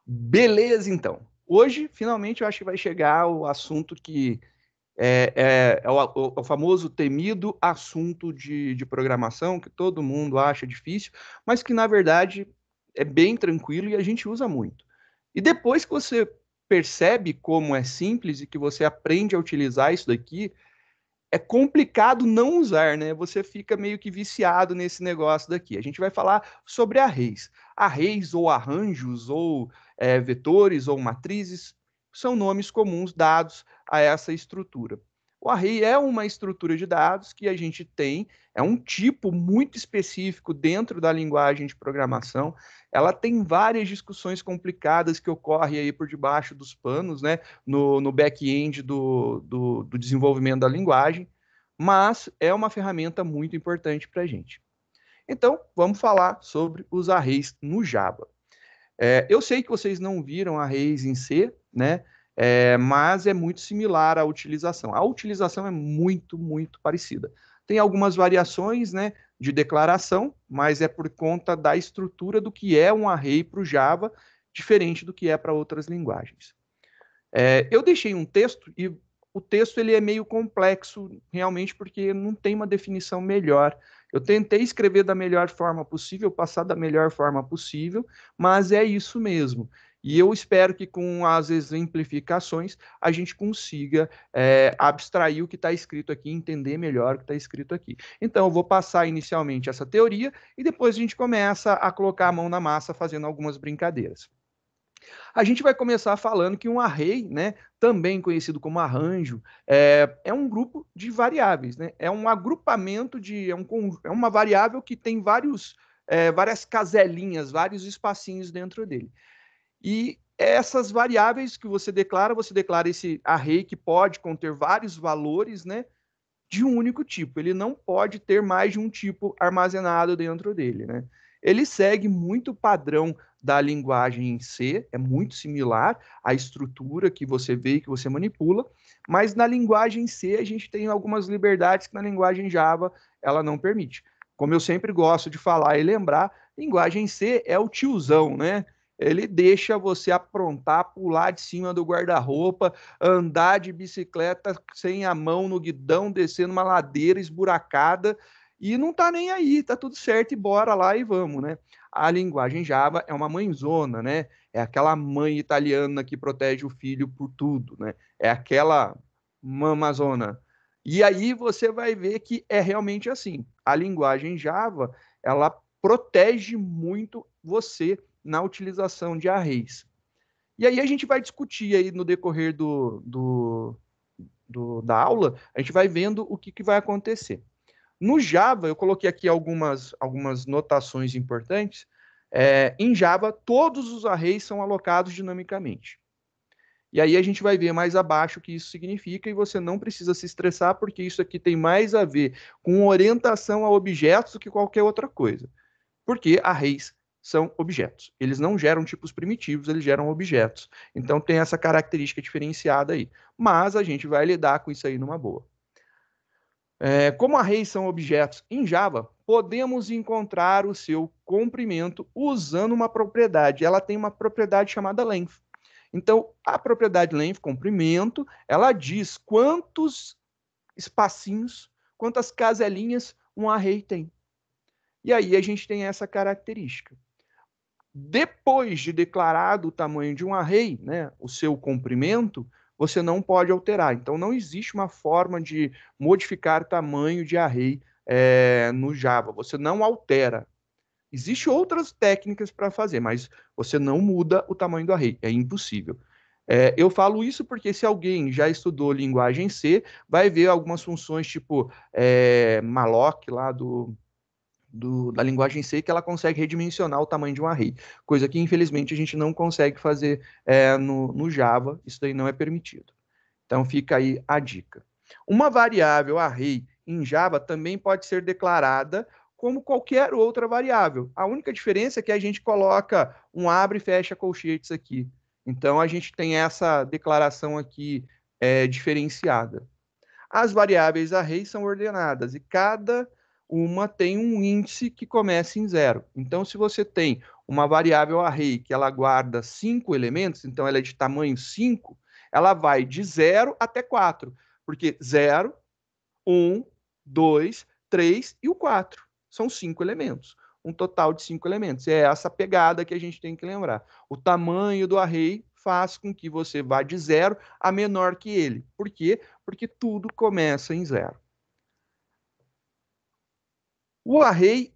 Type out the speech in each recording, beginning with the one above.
Beleza, então. Hoje, finalmente, eu acho que vai chegar o assunto que é o famoso temido assunto de programação, que todo mundo acha difícil, mas que, na verdade, é bem tranquilo e a gente usa muito. E depois que você percebe como é simples e que você aprende a utilizar isso daqui, é complicado não usar, né? Você fica meio que viciado nesse negócio daqui. A gente vai falar sobre arrays. Arrays ou arranjos ou vetores ou matrizes são nomes comuns dados a essa estrutura. O array é uma estrutura de dados que a gente tem, é um tipo muito específico dentro da linguagem de programação. Ela tem várias discussões complicadas que ocorrem aí por debaixo dos panos, né? No back-end do desenvolvimento da linguagem, mas é uma ferramenta muito importante para a gente. Então, vamos falar sobre os arrays no Java. Eu sei que vocês não viram arrays em C, né? Mas é muito similar à utilização. A utilização é muito, muito parecida. Tem algumas variações, né, de declaração, mas é por conta da estrutura do que é um array para o Java, diferente do que é para outras linguagens. Eu deixei um texto e o texto ele é meio complexo, realmente, porque não tem uma definição melhor. Eu tentei escrever da melhor forma possível, passar da melhor forma possível, mas é isso mesmo. E eu espero que com as exemplificações a gente consiga abstrair o que está escrito aqui, entender melhor o que está escrito aqui. Então, eu vou passar inicialmente essa teoria e depois a gente começa a colocar a mão na massa fazendo algumas brincadeiras. A gente vai começar falando que um array, né, também conhecido como arranjo, é um grupo de variáveis, né? É um agrupamento é uma variável que tem várias caselinhas, vários espacinhos dentro dele. E essas variáveis que você declara esse array que pode conter vários valores, né, de um único tipo. Ele não pode ter mais de um tipo armazenado dentro dele, né? Ele segue muito o padrão da linguagem em C, é muito similar à estrutura que você vê e que você manipula, mas na linguagem C a gente tem algumas liberdades que na linguagem Java ela não permite. Como eu sempre gosto de falar e lembrar, linguagem C é o tiozão, né? Ele deixa você aprontar, pular de cima do guarda-roupa, andar de bicicleta sem a mão no guidão, descendo uma ladeira esburacada e não tá nem aí, tá tudo certo e bora lá e vamos, né? A linguagem Java é uma mãezona, né? É aquela mãe italiana que protege o filho por tudo, né? É aquela mamazona. E aí você vai ver que é realmente assim. A linguagem Java, ela protege muito você na utilização de arrays. E aí a gente vai discutir aí no decorrer da aula, a gente vai vendo o que vai acontecer. No Java, eu coloquei aqui algumas notações importantes. Em Java, todos os arrays são alocados dinamicamente. E aí a gente vai ver mais abaixo o que isso significa e você não precisa se estressar, porque isso aqui tem mais a ver com orientação a objetos do que qualquer outra coisa. Porque arrays são objetos. Eles não geram tipos primitivos, eles geram objetos. Então tem essa característica diferenciada aí. Mas a gente vai lidar com isso aí numa boa. Como arrays são objetos em Java, podemos encontrar o seu comprimento usando uma propriedade. Ela tem uma propriedade chamada length. Então, a propriedade length, comprimento, ela diz quantos espacinhos, quantas caselinhas um array tem. E aí a gente tem essa característica. Depois de declarado o tamanho de um array, né, o seu comprimento, você não pode alterar. Então, não existe uma forma de modificar o tamanho de array no Java. Você não altera. Existem outras técnicas para fazer, mas você não muda o tamanho do array. É impossível. Eu falo isso porque se alguém já estudou linguagem C, vai ver algumas funções tipo malloc lá da linguagem C que ela consegue redimensionar o tamanho de um array, coisa que infelizmente a gente não consegue fazer no Java, isso daí não é permitido. Então fica aí a dica. Uma variável array em Java também pode ser declarada como qualquer outra variável. A única diferença é que a gente coloca um abre e fecha colchetes aqui. Então a gente tem essa declaração aqui diferenciada. As variáveis array são ordenadas e cada uma tem um índice que começa em zero. Então, se você tem uma variável array que ela guarda 5 elementos, então ela é de tamanho 5, ela vai de 0 até 4, porque 0, 1, 2, 3 e o 4. São 5 elementos. Um total de 5 elementos. É essa pegada que a gente tem que lembrar. O tamanho do array faz com que você vá de 0 a menor que ele. Por quê? Porque tudo começa em 0. O array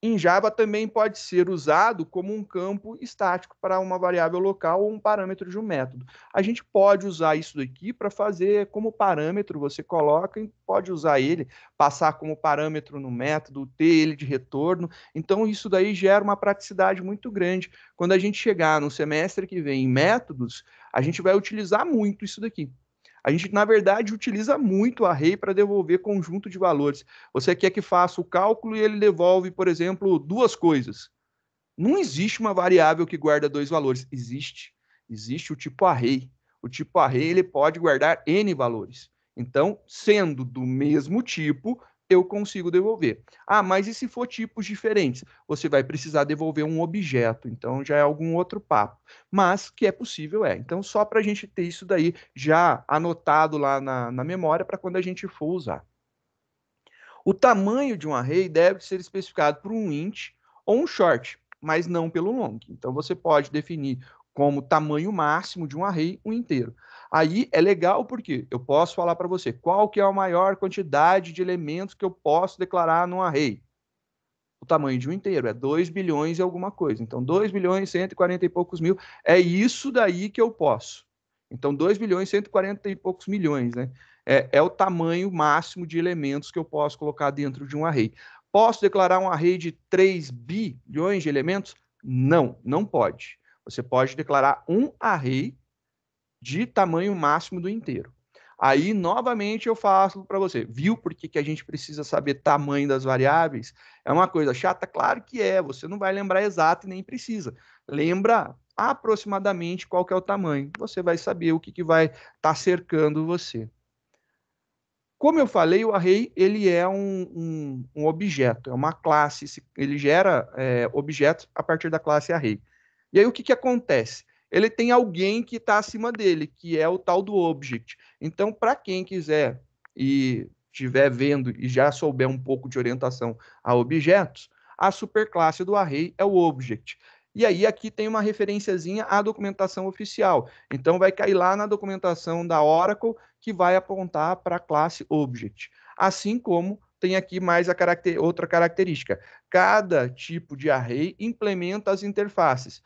em Java também pode ser usado como um campo estático para uma variável local ou um parâmetro de um método. A gente pode usar isso daqui para fazer como parâmetro, você coloca e pode usar ele, passar como parâmetro no método, ter ele de retorno. Então, isso daí gera uma praticidade muito grande. Quando a gente chegar no semestre que vem em métodos, a gente vai utilizar muito isso daqui. A gente, na verdade, utiliza muito o array para devolver conjunto de valores. Você quer que faça o cálculo e ele devolve, por exemplo, duas coisas. Não existe uma variável que guarda dois valores. Existe o tipo array. O tipo array ele pode guardar N valores. Então, sendo do mesmo tipo, eu consigo devolver. Ah, mas e se for tipos diferentes? Você vai precisar devolver um objeto. Então, já é algum outro papo. Mas que é possível, é. Então, só para a gente ter isso daí já anotado lá na memória para quando a gente for usar. O tamanho de um array deve ser especificado por um int ou um short, mas não pelo long. Então, você pode definir como tamanho máximo de um array um inteiro. Aí é legal porque eu posso falar para você qual que é a maior quantidade de elementos que eu posso declarar num array. O tamanho de um inteiro é 2 bilhões e alguma coisa. Então, 2 bilhões, 140 e poucos mil, é isso daí que eu posso. Então, 2 bilhões, 140 e poucos milhões, né? É o tamanho máximo de elementos que eu posso colocar dentro de um array. Posso declarar um array de 3 bilhões de elementos? Não, não pode. Você pode declarar um array de tamanho máximo do inteiro. Aí, novamente, eu faço para você. Viu por que a gente precisa saber tamanho das variáveis? É uma coisa chata? Claro que é. Você não vai lembrar exato e nem precisa. Lembra aproximadamente qual que é o tamanho. Você vai saber o que vai estar cercando você. Como eu falei, o array ele é um objeto, é uma classe. Ele gera objetos a partir da classe array. E aí o que acontece? Ele tem alguém que está acima dele, que é o tal do object. Então, para quem quiser e estiver vendo e já souber um pouco de orientação a objetos, a superclasse do array é o object. E aí aqui tem uma referenciazinha à documentação oficial. Então vai cair lá na documentação da Oracle que vai apontar para a classe object. Assim como tem aqui mais outra característica. Cada tipo de array implementa as interfaces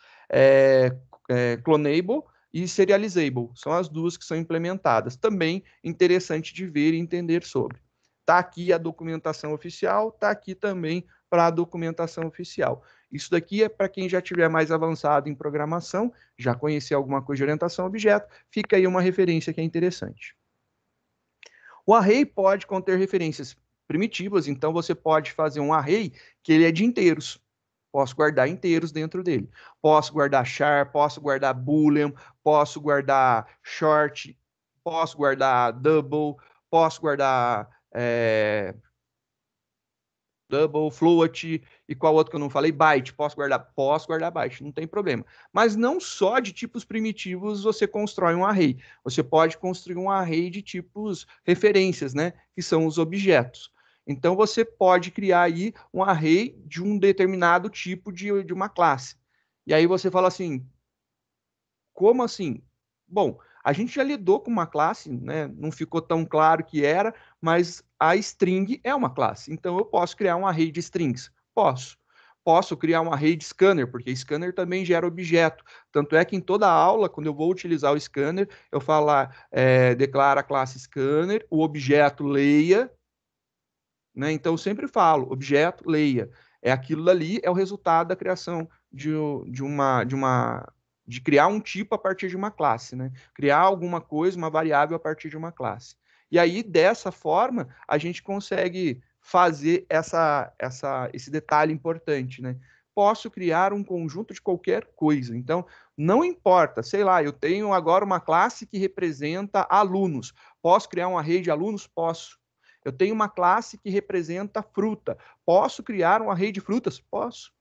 clonable e serializable. São as duas que são implementadas. Também interessante de ver e entender sobre. Está aqui a documentação oficial, está aqui também para a documentação oficial. Isso daqui é para quem já tiver mais avançado em programação, já conhecer alguma coisa de orientação a objeto, fica aí uma referência que é interessante. O array pode conter referências primitivas, então você pode fazer um array que ele é de inteiros. Posso guardar inteiros dentro dele. Posso guardar char, posso guardar boolean, posso guardar short, posso guardar double, posso guardar double, float, e qual outro que eu não falei? Byte. Posso guardar byte, não tem problema. Mas não só de tipos primitivos você constrói um array. Você pode construir um array de tipos referências, né? Que são os objetos. Então você pode criar aí um array de um determinado tipo de uma classe. E aí você fala assim, como assim? Bom, a gente já lidou com uma classe, né? Não ficou tão claro que era, mas a string é uma classe. Então eu posso criar um array de strings? Posso. Posso criar um array de scanner, porque scanner também gera objeto. Tanto é que em toda aula, quando eu vou utilizar o scanner, eu falo lá, declara a classe scanner, o objeto leia, né? Então eu sempre falo, objeto leia. É aquilo dali, é o resultado da criação de criar um tipo a partir de uma classe, né? Criar alguma coisa, uma variável a partir de uma classe. E aí, dessa forma, a gente consegue fazer esse detalhe importante, né? Posso criar um conjunto de qualquer coisa. Então, não importa, sei lá, eu tenho agora uma classe que representa alunos. Posso criar um array de alunos? Posso. Eu tenho uma classe que representa fruta. Posso criar um array de frutas? Posso.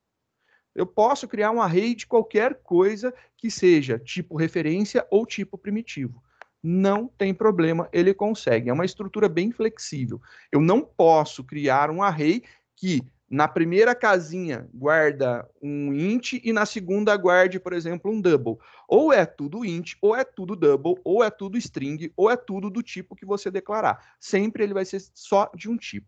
Eu posso criar um array de qualquer coisa que seja tipo referência ou tipo primitivo. Não tem problema, ele consegue. É uma estrutura bem flexível. Eu não posso criar um array que na primeira casinha guarda um int e na segunda guarde, por exemplo, um double. Ou é tudo int, ou é tudo double, ou é tudo string, ou é tudo do tipo que você declarar. Sempre ele vai ser só de um tipo.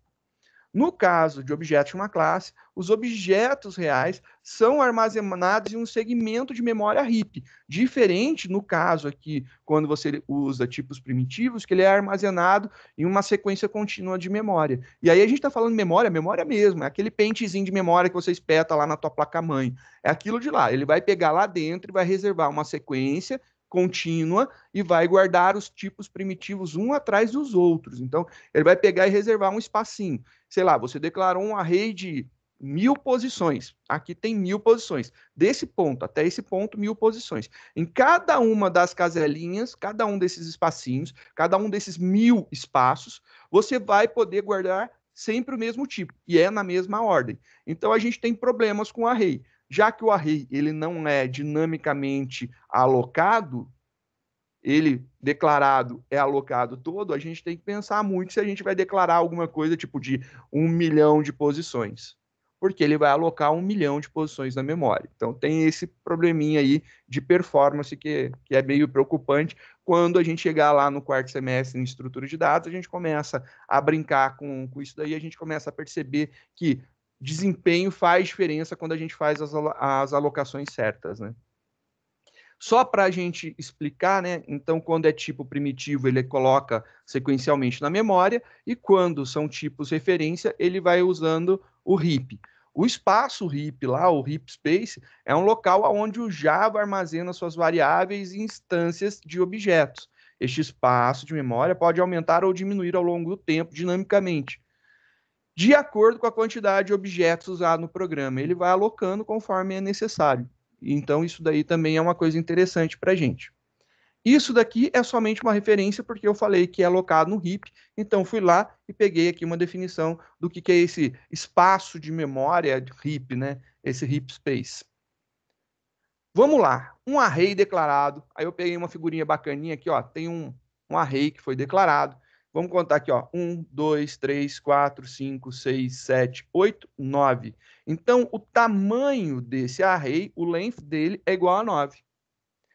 No caso de objetos de uma classe, os objetos reais são armazenados em um segmento de memória heap, diferente no caso aqui, quando você usa tipos primitivos, que ele é armazenado em uma sequência contínua de memória. E aí a gente está falando de memória, memória mesmo, é aquele pentezinho de memória que você espeta lá na tua placa-mãe. É aquilo de lá, ele vai pegar lá dentro e vai reservar uma sequência contínua e vai guardar os tipos primitivos um atrás dos outros. Então, ele vai pegar e reservar um espacinho. Sei lá, você declarou um array de 1000 posições. Aqui tem 1000 posições. Desse ponto até esse ponto, 1000 posições. Em cada uma das caselinhas, cada um desses espacinhos, cada um desses 1000 espaços, você vai poder guardar sempre o mesmo tipo, e é na mesma ordem. Então, a gente tem problemas com o array. Já que o array ele não é dinamicamente alocado, ele declarado é alocado todo, a gente tem que pensar muito se a gente vai declarar alguma coisa tipo de 1 milhão de posições, porque ele vai alocar 1 milhão de posições na memória. Então tem esse probleminha aí de performance que é meio preocupante. Quando a gente chegar lá no quarto semestre em estrutura de dados, a gente começa a brincar com isso daí, a gente começa a perceber que desempenho faz diferença quando a gente faz as alocações certas, né? Só para a gente explicar, né? Então, quando é tipo primitivo, ele coloca sequencialmente na memória, e quando são tipos referência, ele vai usando o heap. O espaço heap lá, o heap space, é um local onde o Java armazena suas variáveis e instâncias de objetos. Este espaço de memória pode aumentar ou diminuir ao longo do tempo dinamicamente, de acordo com a quantidade de objetos usados no programa. Ele vai alocando conforme é necessário. Então, isso daí também é uma coisa interessante para a gente. Isso daqui é somente uma referência, porque eu falei que é alocado no heap, então fui lá e peguei aqui uma definição do que é esse espaço de memória de heap, né? Esse heap space. Vamos lá, um array declarado. Aí eu peguei uma figurinha bacaninha aqui, ó. Tem um array que foi declarado. Vamos contar aqui, ó. 1, 2, 3, 4, 5, 6, 7, 8, 9. Então, o tamanho desse array, o length dele é igual a 9.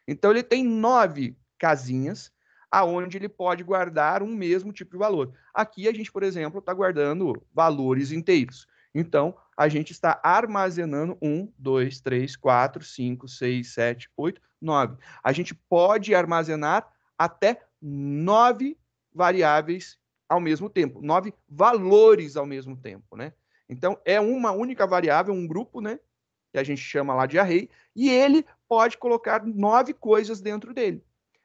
Então, ele tem 9 casinhas aonde ele pode guardar um mesmo tipo de valor. Aqui a gente, por exemplo, está guardando valores inteiros. Então, a gente está armazenando 1, 2, 3, 4, 5, 6, 7, 8, 9. A gente pode armazenar até 9 variáveis ao mesmo tempo, 9 valores ao mesmo tempo, né? Então, é uma única variável, um grupo, né? Que a gente chama lá de array, e ele pode colocar 9 coisas dentro dele.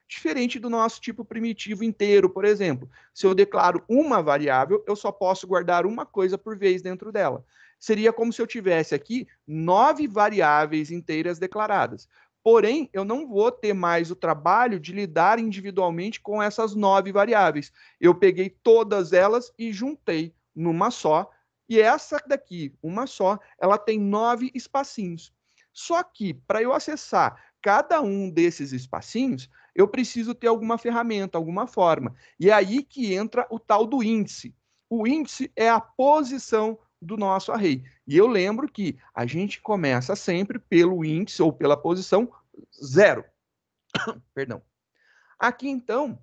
Diferente do nosso tipo primitivo inteiro, por exemplo. Se eu declaro uma variável, eu só posso guardar uma coisa por vez dentro dela. Seria como se eu tivesse aqui 9 variáveis inteiras declaradas. Porém, eu não vou ter mais o trabalho de lidar individualmente com essas 9 variáveis. Eu peguei todas elas e juntei numa só. E essa daqui, uma só, ela tem 9 espacinhos. Só que, para eu acessar cada um desses espacinhos, eu preciso ter alguma ferramenta, alguma forma. E é aí que entra o tal do índice. O índice é a posição do nosso array. E eu lembro que a gente começa sempre pelo índice ou pela posição 0. Perdão. Aqui, então,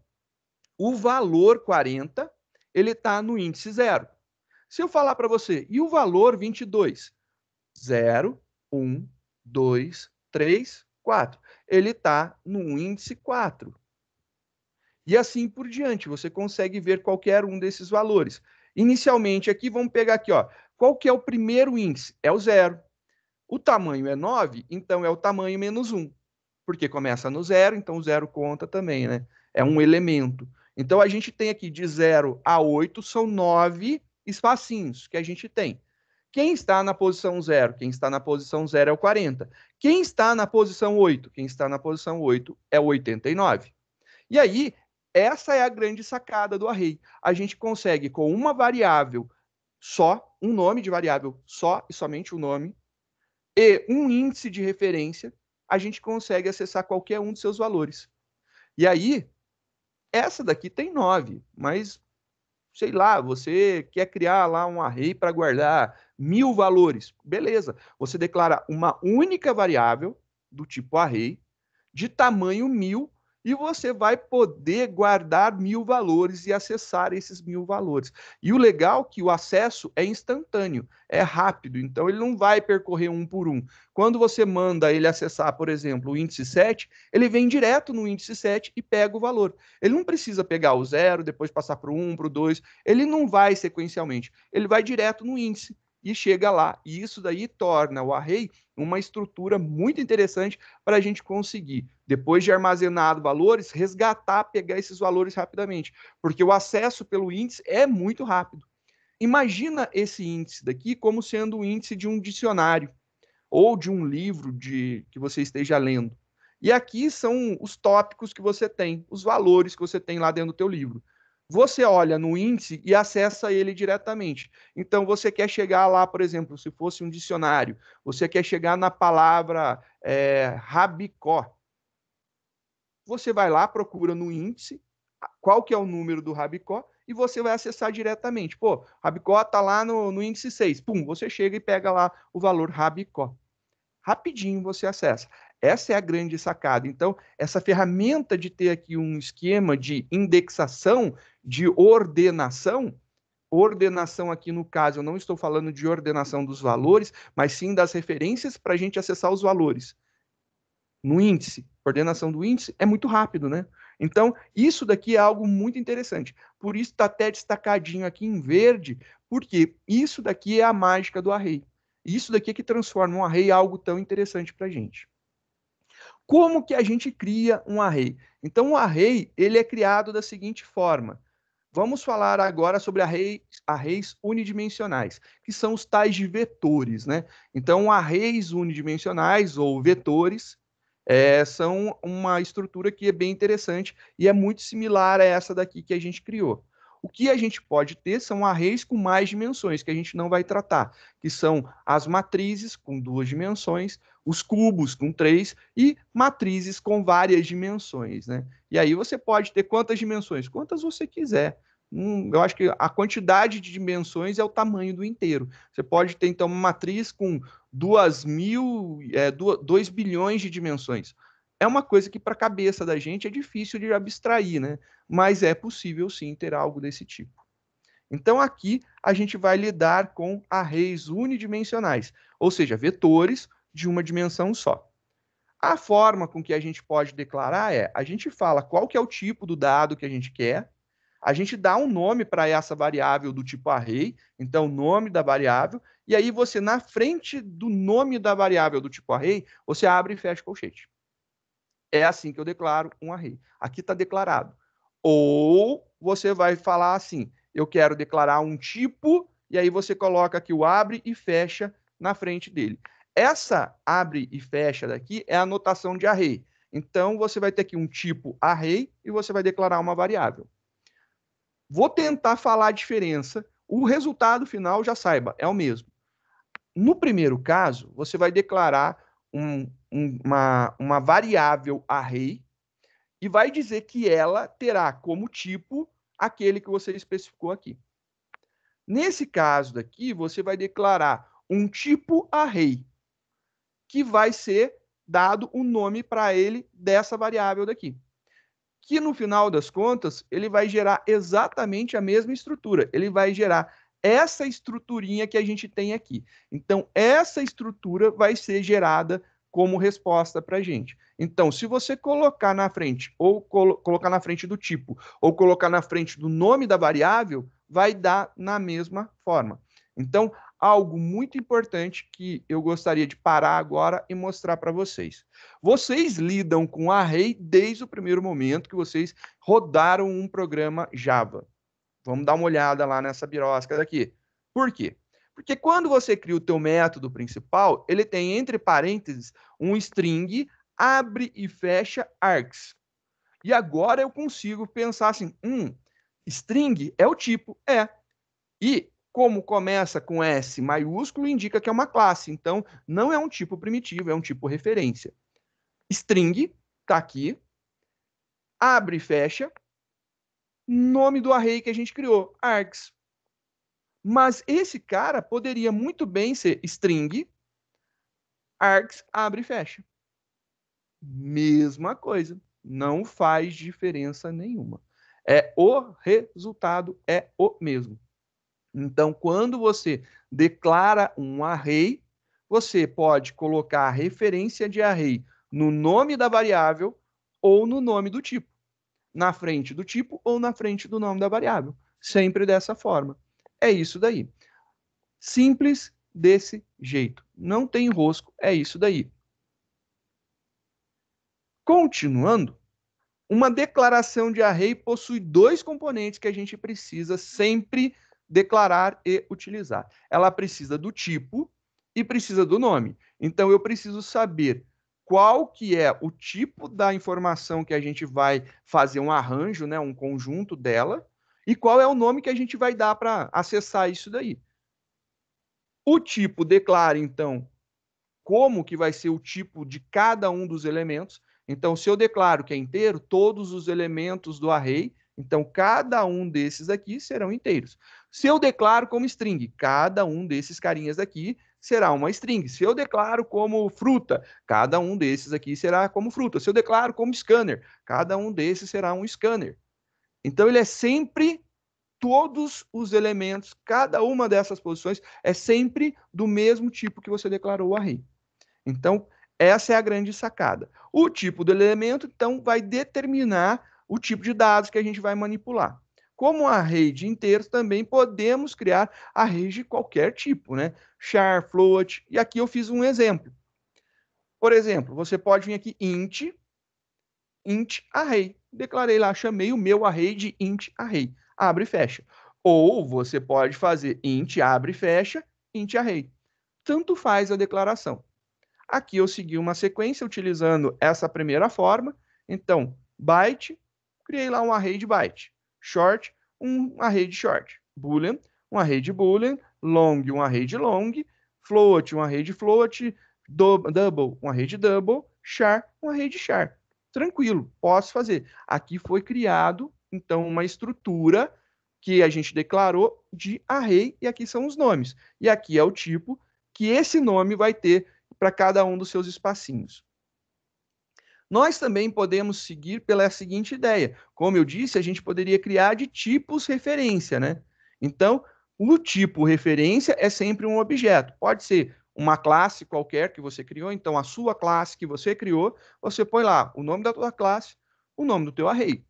o valor 40, ele está no índice 0. Se eu falar para você, e o valor 22? 0, 1, 2, 3, 4. Ele está no índice 4. E assim por diante, você consegue ver qualquer um desses valores. Inicialmente aqui, vamos pegar aqui, ó. Qual que é o primeiro índice? É o 0. O tamanho é 9, então é o tamanho menos 1. Porque começa no 0, então o 0 conta também, né? É um elemento. Então a gente tem aqui de 0 a 8, são 9 espacinhos que a gente tem. Quem está na posição 0? Quem está na posição 0 é o 40. Quem está na posição 8? Quem está na posição 8 é o 89. E aí, essa é a grande sacada do array. A gente consegue, com uma variável só, um nome de variável só e somente o nome, e um índice de referência, a gente consegue acessar qualquer um dos seus valores. E aí, essa daqui tem 9, mas, sei lá, você quer criar lá um array para guardar 1000 valores. Beleza. Você declara uma única variável do tipo array, de tamanho 1000, e você vai poder guardar 1000 valores e acessar esses 1000 valores. E o legal é que o acesso é instantâneo, é rápido, então ele não vai percorrer um por um. Quando você manda ele acessar, por exemplo, o índice 7, ele vem direto no índice 7 e pega o valor. Ele não precisa pegar o 0, depois passar para o 1, para o 2, ele não vai sequencialmente, ele vai direto no índice e chega lá. E isso daí torna o array uma estrutura muito interessante para a gente conseguir, depois de armazenado valores, resgatar, pegar esses valores rapidamente, porque o acesso pelo índice é muito rápido. Imagina esse índice daqui como sendo o índice de um dicionário ou de um livro que você esteja lendo. E aqui são os tópicos que você tem, os valores que você tem lá dentro do teu livro. Você olha no índice e acessa ele diretamente. Então, você quer chegar lá, por exemplo, se fosse um dicionário, você quer chegar na palavra rabicó. Você vai lá, procura no índice, qual que é o número do rabicó, e você vai acessar diretamente. Pô, rabicó está lá no índice 6. Pum, você chega e pega lá o valor rabicó. Rapidinho você acessa. Essa é a grande sacada. Então, essa ferramenta de ter aqui um esquema de indexação, de ordenação aqui no caso, eu não estou falando de ordenação dos valores, mas sim das referências para a gente acessar os valores. No índice, ordenação do índice é muito rápido, né? Então, isso daqui é algo muito interessante. Por isso está até destacadinho aqui em verde, porque isso daqui é a mágica do array. Isso daqui é que transforma um array em algo tão interessante para a gente. Como que a gente cria um array? Então, o array ele é criado da seguinte forma. Vamos falar agora sobre arrays unidimensionais, que são os tais de vetores, né? Então, arrays unidimensionais ou vetores são uma estrutura que é bem interessante e é muito similar a essa daqui que a gente criou. O que a gente pode ter são arrays com mais dimensões, que a gente não vai tratar, que são as matrizes com 2 dimensões, os cubos com 3 e matrizes com várias dimensões, né? E aí você pode ter quantas dimensões? Quantas você quiser. Eu acho que a quantidade de dimensões é o tamanho do inteiro. Você pode ter, então, uma matriz com 2 bilhões de dimensões. É uma coisa que, para a cabeça da gente, é difícil de abstrair, né? Mas é possível, sim, ter algo desse tipo. Então, aqui, a gente vai lidar com arrays unidimensionais, ou seja, vetores de uma dimensão só. A forma com que a gente pode declarar a gente fala qual que é o tipo do dado que a gente quer, a gente dá um nome para essa variável do tipo array, então o nome da variável, e aí você, na frente do nome da variável do tipo array, você abre e fecha colchete. É assim que eu declaro um array. Aqui está declarado. Ou você vai falar assim, eu quero declarar um tipo, e aí você coloca aqui o abre e fecha na frente dele. Essa abre e fecha daqui é a notação de array. Então, você vai ter aqui um tipo array e você vai declarar uma variável. Vou tentar falar a diferença. O resultado final, já saiba, é o mesmo. No primeiro caso, você vai declarar uma variável array e vai dizer que ela terá como tipo aquele que você especificou aqui. Nesse caso daqui, você vai declarar um tipo array, que vai ser dado um nome para ele dessa variável daqui. Que no final das contas, ele vai gerar exatamente a mesma estrutura. Ele vai gerar essa estruturinha que a gente tem aqui. Então, essa estrutura vai ser gerada como resposta para a gente. Então, se você colocar na frente, ou colocar na frente do tipo, ou colocar na frente do nome da variável, vai dar na mesma forma. Então, algo muito importante que eu gostaria de parar agora e mostrar para vocês. Vocês lidam com array desde o primeiro momento que vocês rodaram um programa Java. Vamos dar uma olhada lá nessa birosca daqui. Por quê? Porque quando você cria o teu método principal, ele tem entre parênteses um string, abre e fecha args. E agora eu consigo pensar assim, string é o tipo, E Como começa com S maiúsculo, indica que é uma classe. Então, não é um tipo primitivo, é um tipo referência. String, está aqui. Abre e fecha. Nome do array que a gente criou, args. Mas esse cara poderia muito bem ser string, args, abre e fecha. Mesma coisa. Não faz diferença nenhuma. O resultado é o mesmo. Então, quando você declara um array, você pode colocar a referência de array no nome da variável ou no nome do tipo. Na frente do tipo ou na frente do nome da variável. Sempre dessa forma. É isso daí. Simples desse jeito. Não tem enrosco, é isso daí. Continuando, uma declaração de array possui dois componentes que a gente precisa sempre declarar e utilizar. Ela precisa do tipo e precisa do nome. Então, eu preciso saber qual que é o tipo da informação que a gente vai fazer um arranjo, né, um conjunto dela, e qual é o nome que a gente vai dar para acessar isso daí. O tipo declara, então, como que vai ser o tipo de cada um dos elementos. Então, se eu declaro que é inteiro, todos os elementos do array, então cada um desses aqui serão inteiros. Se eu declaro como string, cada um desses carinhas aqui será uma string. Se eu declaro como fruta, cada um desses aqui será como fruta. Se eu declaro como scanner, cada um desses será um scanner. Então, ele é sempre todos os elementos, cada uma dessas posições é sempre do mesmo tipo que você declarou o array. Então, essa é a grande sacada. O tipo do elemento, então, vai determinar o tipo de dados que a gente vai manipular. Como array de inteiros, também podemos criar arrays de qualquer tipo, né? Char, float, e aqui eu fiz um exemplo. Por exemplo, você pode vir aqui int array. Declarei lá, chamei o meu array de int array. Abre e fecha. Ou você pode fazer int abre e fecha, int array. Tanto faz a declaração. Aqui eu segui uma sequência utilizando essa primeira forma. Então, byte, criei lá um array de byte. Short, um array de short. Boolean, um array de boolean. Long, um array de long. Float, um array de float. Double, um array de double. Char, um array de char. Tranquilo, posso fazer. Aqui foi criado, então, uma estrutura que a gente declarou de array, e aqui são os nomes. E aqui é o tipo que esse nome vai ter para cada um dos seus espacinhos. Nós também podemos seguir pela seguinte ideia. Como eu disse, a gente poderia criar de tipos referência, né? Então, o tipo referência é sempre um objeto. Pode ser uma classe qualquer que você criou, então a sua classe que você criou, você põe lá o nome da tua classe, o nome do teu array.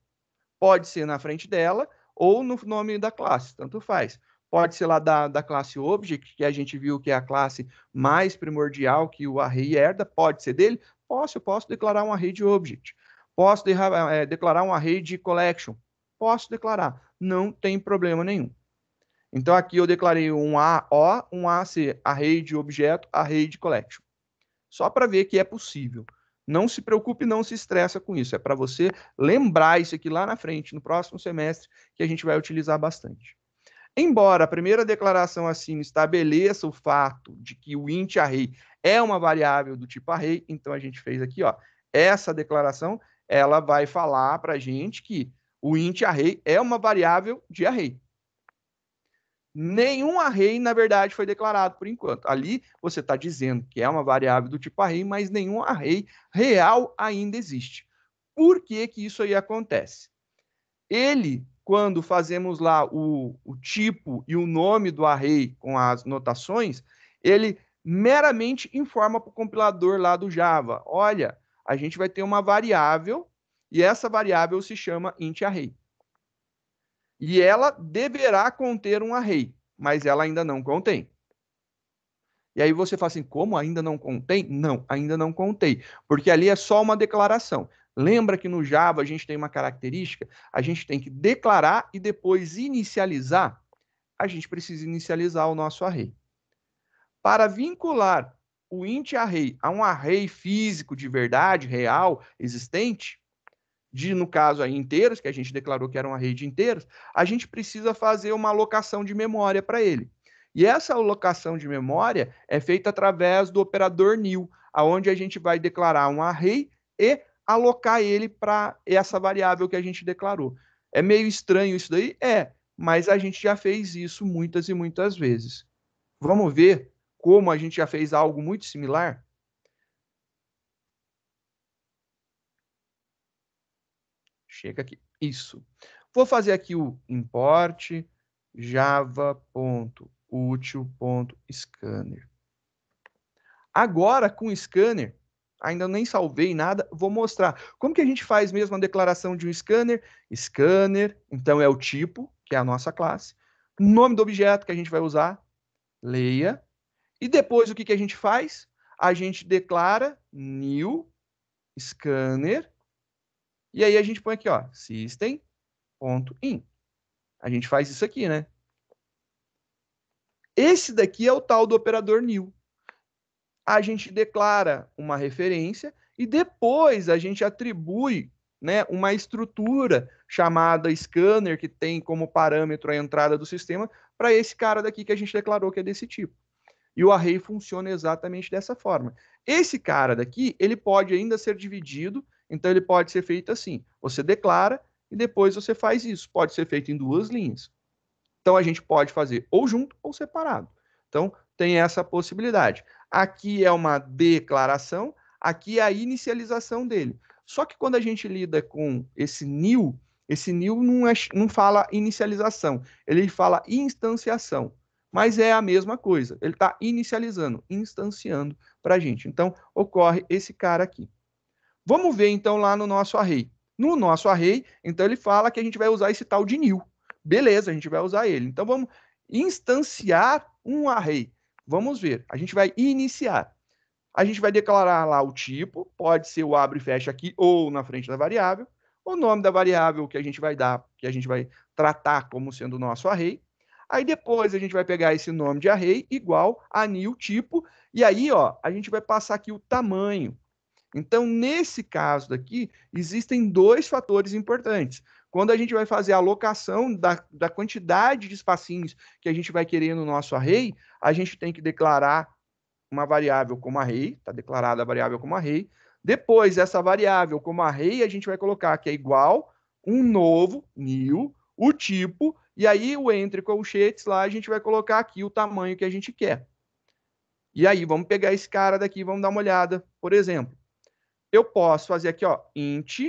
Pode ser na frente dela ou no nome da classe, tanto faz. Pode ser lá da classe Object, que a gente viu que é a classe mais primordial que o array herda. Pode ser dele? Eu posso declarar um array de Object. Posso declarar um array de Collection. Posso declarar. Não tem problema nenhum. Então, aqui eu declarei um AO, um AC, array de objeto, array de collection. Só para ver que é possível. Não se preocupe, não se estressa com isso. É para você lembrar isso aqui lá na frente, no próximo semestre, que a gente vai utilizar bastante. Embora a primeira declaração assim estabeleça o fato de que o int array é uma variável do tipo array, então a gente fez aqui, ó, essa declaração, ela vai falar para a gente que o int array é uma variável de array. Nenhum array, na verdade, foi declarado por enquanto. Ali você está dizendo que é uma variável do tipo array, mas nenhum array real ainda existe. Por que que isso aí acontece? Ele, quando fazemos lá o tipo e o nome do array com as notações, ele meramente informa para o compilador lá do Java, olha, a gente vai ter uma variável e essa variável se chama int array. E ela deverá conter um array, mas ela ainda não contém. E aí você fala assim, como ainda não contém? Não, ainda não contei, porque ali é só uma declaração. Lembra que no Java a gente tem uma característica, a gente tem que declarar e depois inicializar. A gente precisa inicializar o nosso array. Para vincular o int array a um array físico de verdade, real, existente, no caso aí inteiros, que a gente declarou que era um array de inteiros, a gente precisa fazer uma alocação de memória para ele. E essa alocação de memória é feita através do operador new, aonde a gente vai declarar um array e alocar ele para essa variável que a gente declarou. É meio estranho isso daí? É, mas a gente já fez isso muitas e muitas vezes. Vamos ver como a gente já fez algo muito similar? Chega aqui. Isso. Vou fazer aqui o import java.util.scanner. Agora, com o scanner, ainda nem salvei nada, vou mostrar. Como que a gente faz mesmo a declaração de um scanner? Scanner, então é o tipo, que é a nossa classe. Nome do objeto que a gente vai usar, leia. E depois o que a gente faz? A gente declara new scanner. E aí a gente põe aqui, ó, system.in. A gente faz isso aqui, né? Esse daqui é o tal do operador new. A gente declara uma referência e depois a gente atribui, né, uma estrutura chamada scanner, que tem como parâmetro a entrada do sistema, para esse cara daqui que a gente declarou que é desse tipo. E o array funciona exatamente dessa forma. Esse cara daqui, ele pode ainda ser dividido, então ele pode ser feito assim. Você declara e depois você faz isso. Pode ser feito em duas linhas. Então a gente pode fazer ou junto ou separado. Então tem essa possibilidade. Aqui é uma declaração, aqui é a inicialização dele. Só que quando a gente lida com esse new não fala inicialização, ele fala instanciação. Mas é a mesma coisa, ele está inicializando, instanciando para a gente. Então ocorre esse cara aqui. Vamos ver então lá no nosso array. No nosso array, então ele fala que a gente vai usar esse tal de new. Beleza, a gente vai usar ele. Então vamos instanciar um array. Vamos ver. A gente vai iniciar. A gente vai declarar lá o tipo, pode ser o abre e fecha aqui ou na frente da variável, o nome da variável que a gente vai dar, que a gente vai tratar como sendo o nosso array. Aí depois a gente vai pegar esse nome de array igual a new tipo, e aí, ó, a gente vai passar aqui o tamanho. Então, nesse caso daqui, existem dois fatores importantes. Quando a gente vai fazer a alocação da quantidade de espacinhos que a gente vai querer no nosso array, a gente tem que declarar uma variável como array, está declarada a variável como array. Depois, essa variável como array, a gente vai colocar que é igual um novo, new, o tipo, e aí o entre colchetes lá, a gente vai colocar aqui o tamanho que a gente quer. E aí, vamos pegar esse cara daqui, vamos dar uma olhada. Por exemplo, eu posso fazer aqui, ó, int,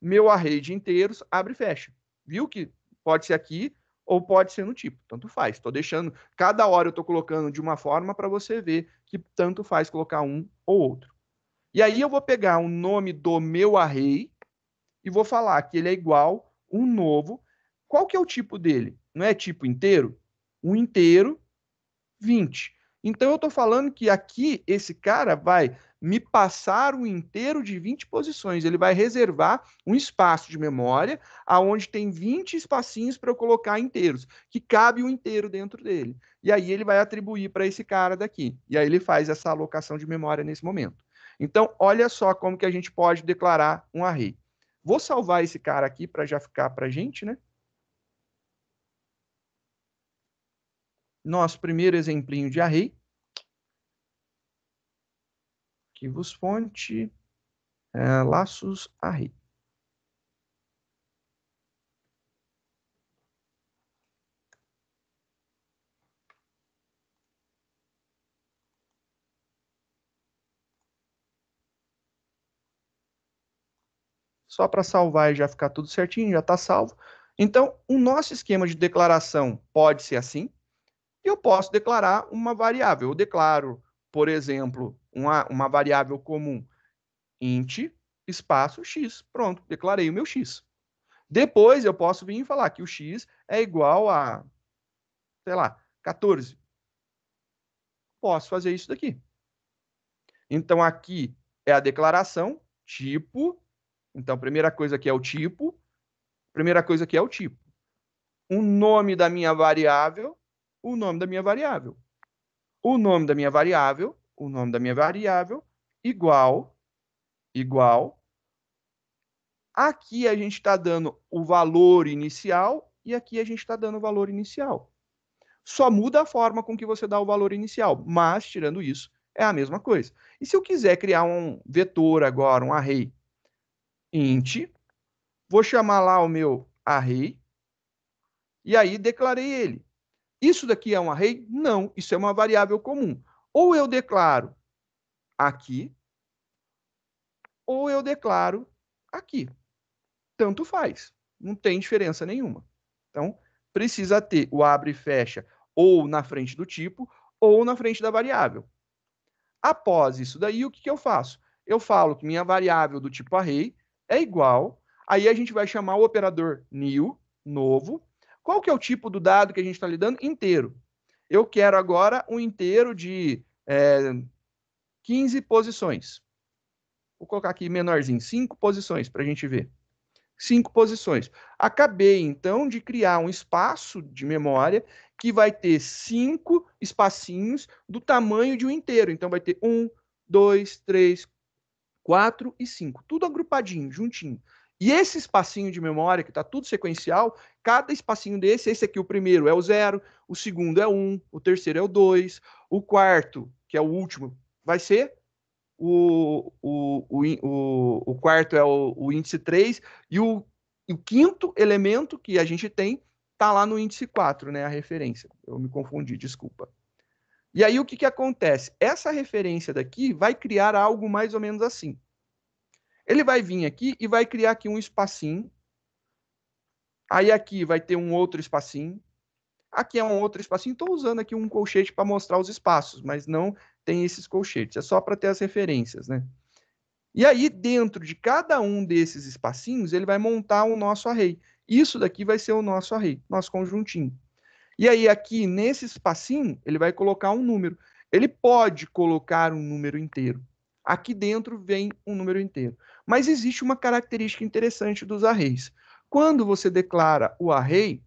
meu array de inteiros, abre e fecha. Viu que pode ser aqui ou pode ser no tipo, tanto faz. Estou deixando, cada hora eu estou colocando de uma forma para você ver que tanto faz colocar um ou outro. E aí eu vou pegar o nome do meu array e vou falar que ele é igual um novo. Qual que é o tipo dele? Não é tipo inteiro? Um inteiro 20. Então eu estou falando que aqui esse cara vai me passar um inteiro de 20 posições. Ele vai reservar um espaço de memória aonde tem 20 espacinhos para eu colocar inteiros, que cabe um inteiro dentro dele. E aí ele vai atribuir para esse cara daqui. E aí ele faz essa alocação de memória nesse momento. Então, olha só como que a gente pode declarar um array. Vou salvar esse cara aqui para já ficar para a gente, né? Nosso primeiro exemplinho de array. Arquivos fonte, laços array. Só para salvar e já ficar tudo certinho, já está salvo. Então, o nosso esquema de declaração pode ser assim, e eu posso declarar uma variável. Eu declaro, por exemplo, uma variável comum, int, espaço, x. Pronto, declarei o meu x. Depois eu posso vir e falar que o x é igual a, sei lá, 14. Posso fazer isso daqui. Então, aqui é a declaração, tipo. Então, a primeira coisa aqui é o tipo. Primeira coisa aqui é o tipo. O nome da minha variável, o nome da minha variável. O nome da minha variável, o nome da minha variável, igual. Aqui a gente está dando o valor inicial e aqui a gente está dando o valor inicial. Só muda a forma com que você dá o valor inicial, mas, tirando isso, é a mesma coisa. E se eu quiser criar um vetor agora, um array int, vou chamar lá o meu array, e aí declarei ele. Isso daqui é um array? Não, isso é uma variável comum. Ou eu declaro aqui, ou eu declaro aqui. Tanto faz, não tem diferença nenhuma. Então, precisa ter o abre e fecha ou na frente do tipo, ou na frente da variável. Após isso daí, o que, que eu faço? Eu falo que minha variável do tipo array é igual, aí a gente vai chamar o operador new, novo. Qual que é o tipo do dado que a gente está lidando? Inteiro. Eu quero agora um inteiro de 15 posições. Vou colocar aqui menorzinho, 5 posições para a gente ver. 5 posições. Acabei, então, de criar um espaço de memória que vai ter 5 espacinhos do tamanho de um inteiro. Então, vai ter 1, 2, 3, 4 e 5. Tudo agrupadinho, juntinho. E esse espacinho de memória, que está tudo sequencial, cada espacinho desse, esse aqui, o primeiro é o 0, o segundo é o 1, o terceiro é o 2, o quarto, que é o último, vai ser o quarto é o índice 3, e o quinto elemento que a gente tem está lá no índice 4, né? A referência. Eu me confundi, desculpa. E aí o que, que acontece? Essa referência daqui vai criar algo mais ou menos assim. Ele vai vir aqui e vai criar aqui um espacinho. Aí aqui vai ter um outro espacinho. Aqui é um outro espacinho. Estou usando aqui um colchete para mostrar os espaços, mas não tem esses colchetes. É só para ter as referências, né? E aí, dentro de cada um desses espacinhos, ele vai montar o nosso array. Isso daqui vai ser o nosso array, nosso conjuntinho. E aí, aqui nesse espacinho, ele vai colocar um número. Ele pode colocar um número inteiro. Aqui dentro vem um número inteiro. Mas existe uma característica interessante dos arrays. Quando você declara o array,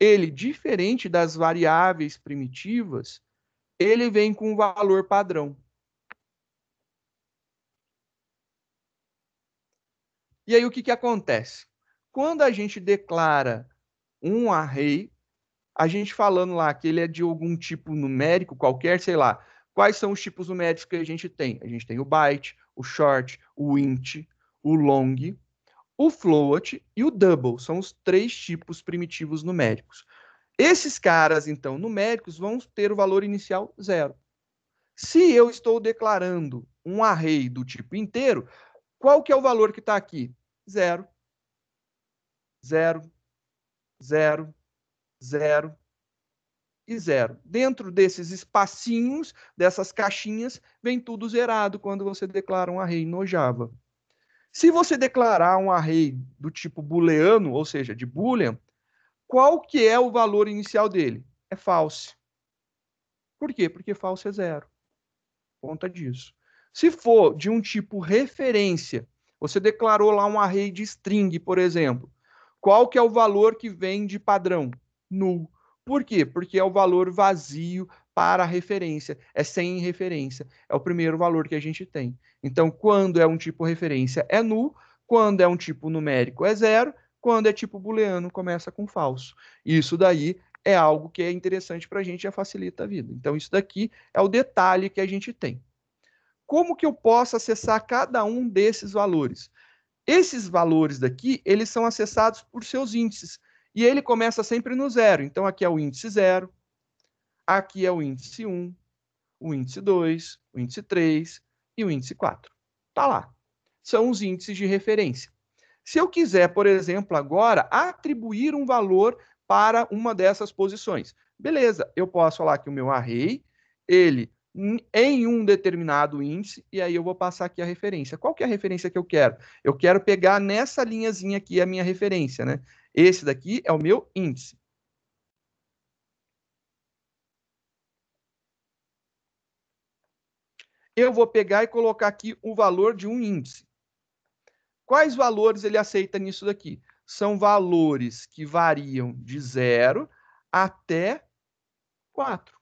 ele, diferente das variáveis primitivas, ele vem com um valor padrão. E aí o que, que acontece? Quando a gente declara um array, a gente falando lá que ele é de algum tipo numérico qualquer, sei lá, quais são os tipos numéricos que a gente tem? A gente tem o byte, o short, o int, o long, o float e o double. São os 3 tipos primitivos numéricos. Esses caras, então, numéricos, vão ter o valor inicial 0. Se eu estou declarando um array do tipo inteiro, qual que é o valor que está aqui? 0. 0, 0, 0 e 0. Dentro desses espacinhos, dessas caixinhas, vem tudo zerado quando você declara um array no Java. Se você declarar um array do tipo booleano, ou seja, de boolean, qual que é o valor inicial dele? É false. Por quê? Porque false é 0. Conta disso. Se for de um tipo referência, você declarou lá um array de string, por exemplo, qual que é o valor que vem de padrão? Null. Por quê? Porque é o valor vazio para a referência, é sem referência. É o primeiro valor que a gente tem. Então, quando é um tipo referência, é null. Quando é um tipo numérico, é 0. Quando é tipo booleano, começa com falso. Isso daí é algo que é interessante para a gente e facilita a vida. Então, isso daqui é o detalhe que a gente tem. Como que eu posso acessar cada um desses valores? Esses valores daqui, eles são acessados por seus índices. E ele começa sempre no 0. Então, aqui é o índice 0, aqui é o índice 1, o índice 2, o índice 3 e o índice 4. Tá lá. São os índices de referência. Se eu quiser, por exemplo, agora atribuir um valor para uma dessas posições, beleza, eu posso falar que o meu array, ele em um determinado índice, e aí eu vou passar aqui a referência. Qual que é a referência que eu quero? Eu quero pegar nessa linhazinha aqui a minha referência, né? Esse daqui é o meu índice. Eu vou pegar e colocar aqui o valor de um índice. Quais valores ele aceita nisso daqui? São valores que variam de 0 até 4.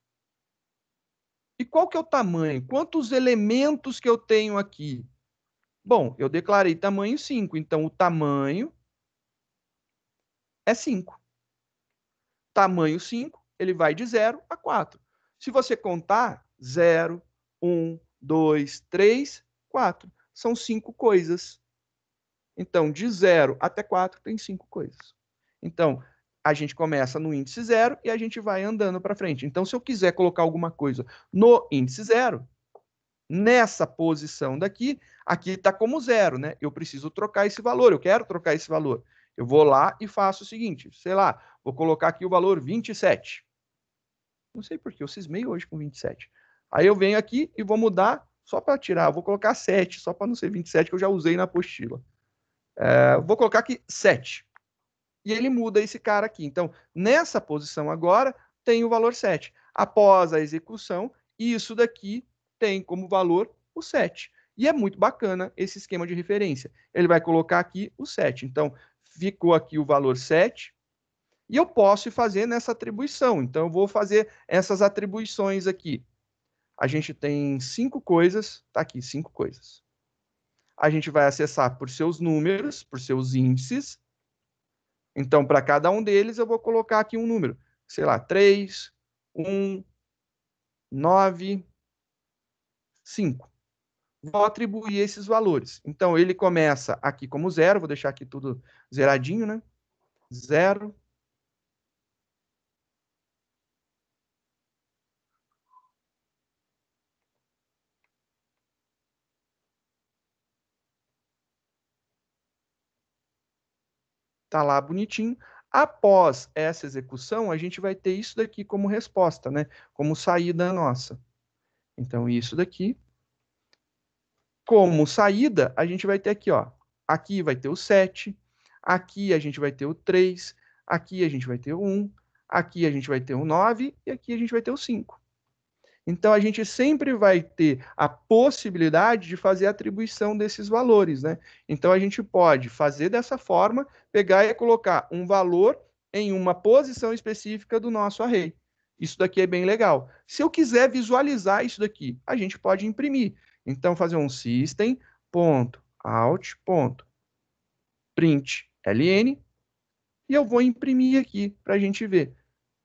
E qual que é o tamanho? Quantos elementos que eu tenho aqui? Bom, eu declarei tamanho 5, então o tamanho é 5. Tamanho 5 ele vai de 0 a 4. Se você contar 0, 1, 2, 3, 4, são 5 coisas. Então, de 0 até 4 tem 5 coisas. Então, a gente começa no índice 0 e a gente vai andando para frente. Então, se eu quiser colocar alguma coisa no índice 0, nessa posição daqui, aqui está como 0, né? Eu preciso trocar esse valor, eu quero trocar esse valor. Eu vou lá e faço o seguinte, sei lá, vou colocar aqui o valor 27. Não sei por que, eu cismei hoje com 27. Aí eu venho aqui e vou mudar, só para tirar, eu vou colocar 7, só para não ser 27, que eu já usei na apostila. Vou colocar aqui 7. E ele muda esse cara aqui. Então, nessa posição agora, tem o valor 7. Após a execução, isso daqui tem como valor o 7. E é muito bacana esse esquema de referência. Ele vai colocar aqui o 7. Então, ficou aqui o valor 7. E eu posso fazer nessa atribuição. Então, eu vou fazer essas atribuições aqui. A gente tem 5 coisas. Tá aqui, 5 coisas. A gente vai acessar por seus números, por seus índices. Então, para cada um deles, eu vou colocar aqui um número. Sei lá, 3, 1, 9, 5. Vou atribuir esses valores. Então, ele começa aqui como 0. Vou deixar aqui tudo zeradinho, né? 0. Tá lá bonitinho. Após essa execução, a gente vai ter isso daqui como resposta, né? Como saída nossa. Então, isso daqui. Como saída, a gente vai ter aqui, ó. Aqui vai ter o 7. Aqui a gente vai ter o 3. Aqui a gente vai ter o 1. Aqui a gente vai ter o 9. E aqui a gente vai ter o 5. Então, a gente sempre vai ter a possibilidade de fazer a atribuição desses valores, né? Então, a gente pode fazer dessa forma, pegar e colocar um valor em uma posição específica do nosso array. Isso daqui é bem legal. Se eu quiser visualizar isso daqui, a gente pode imprimir. Então, fazer um system.out.println e eu vou imprimir aqui para a gente ver.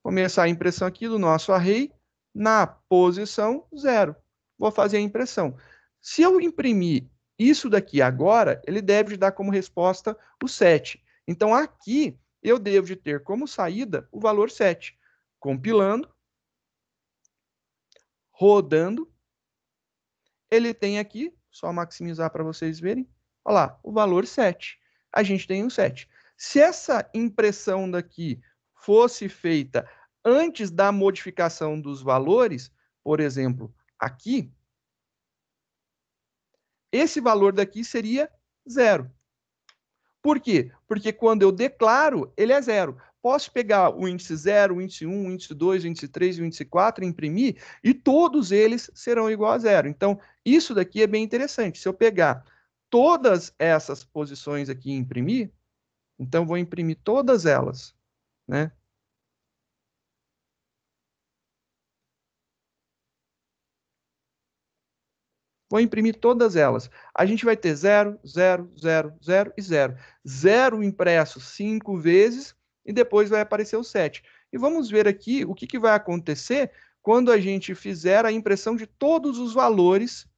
Começar a impressão aqui do nosso array na posição 0. Vou fazer a impressão. Se eu imprimir isso daqui agora, ele deve dar como resposta o 7. Então, aqui, eu devo de ter como saída o valor 7. Compilando, rodando, ele tem aqui, só maximizar para vocês verem, olha lá, o valor 7. A gente tem um 7. Se essa impressão daqui fosse feita antes da modificação dos valores, por exemplo, aqui, esse valor daqui seria 0. Por quê? Porque quando eu declaro, ele é 0. Posso pegar o índice 0, o índice 1, o índice 2, o índice 3 e o índice 4, imprimir, e todos eles serão igual a 0. Então, isso daqui é bem interessante. Se eu pegar todas essas posições aqui e imprimir, então vou imprimir todas elas, né? Vou imprimir todas elas. A gente vai ter 0, 0, 0, 0 e 0. 0 impresso 5 vezes e depois vai aparecer o 7. E vamos ver aqui o que vai acontecer quando a gente fizer a impressão de todos os valores.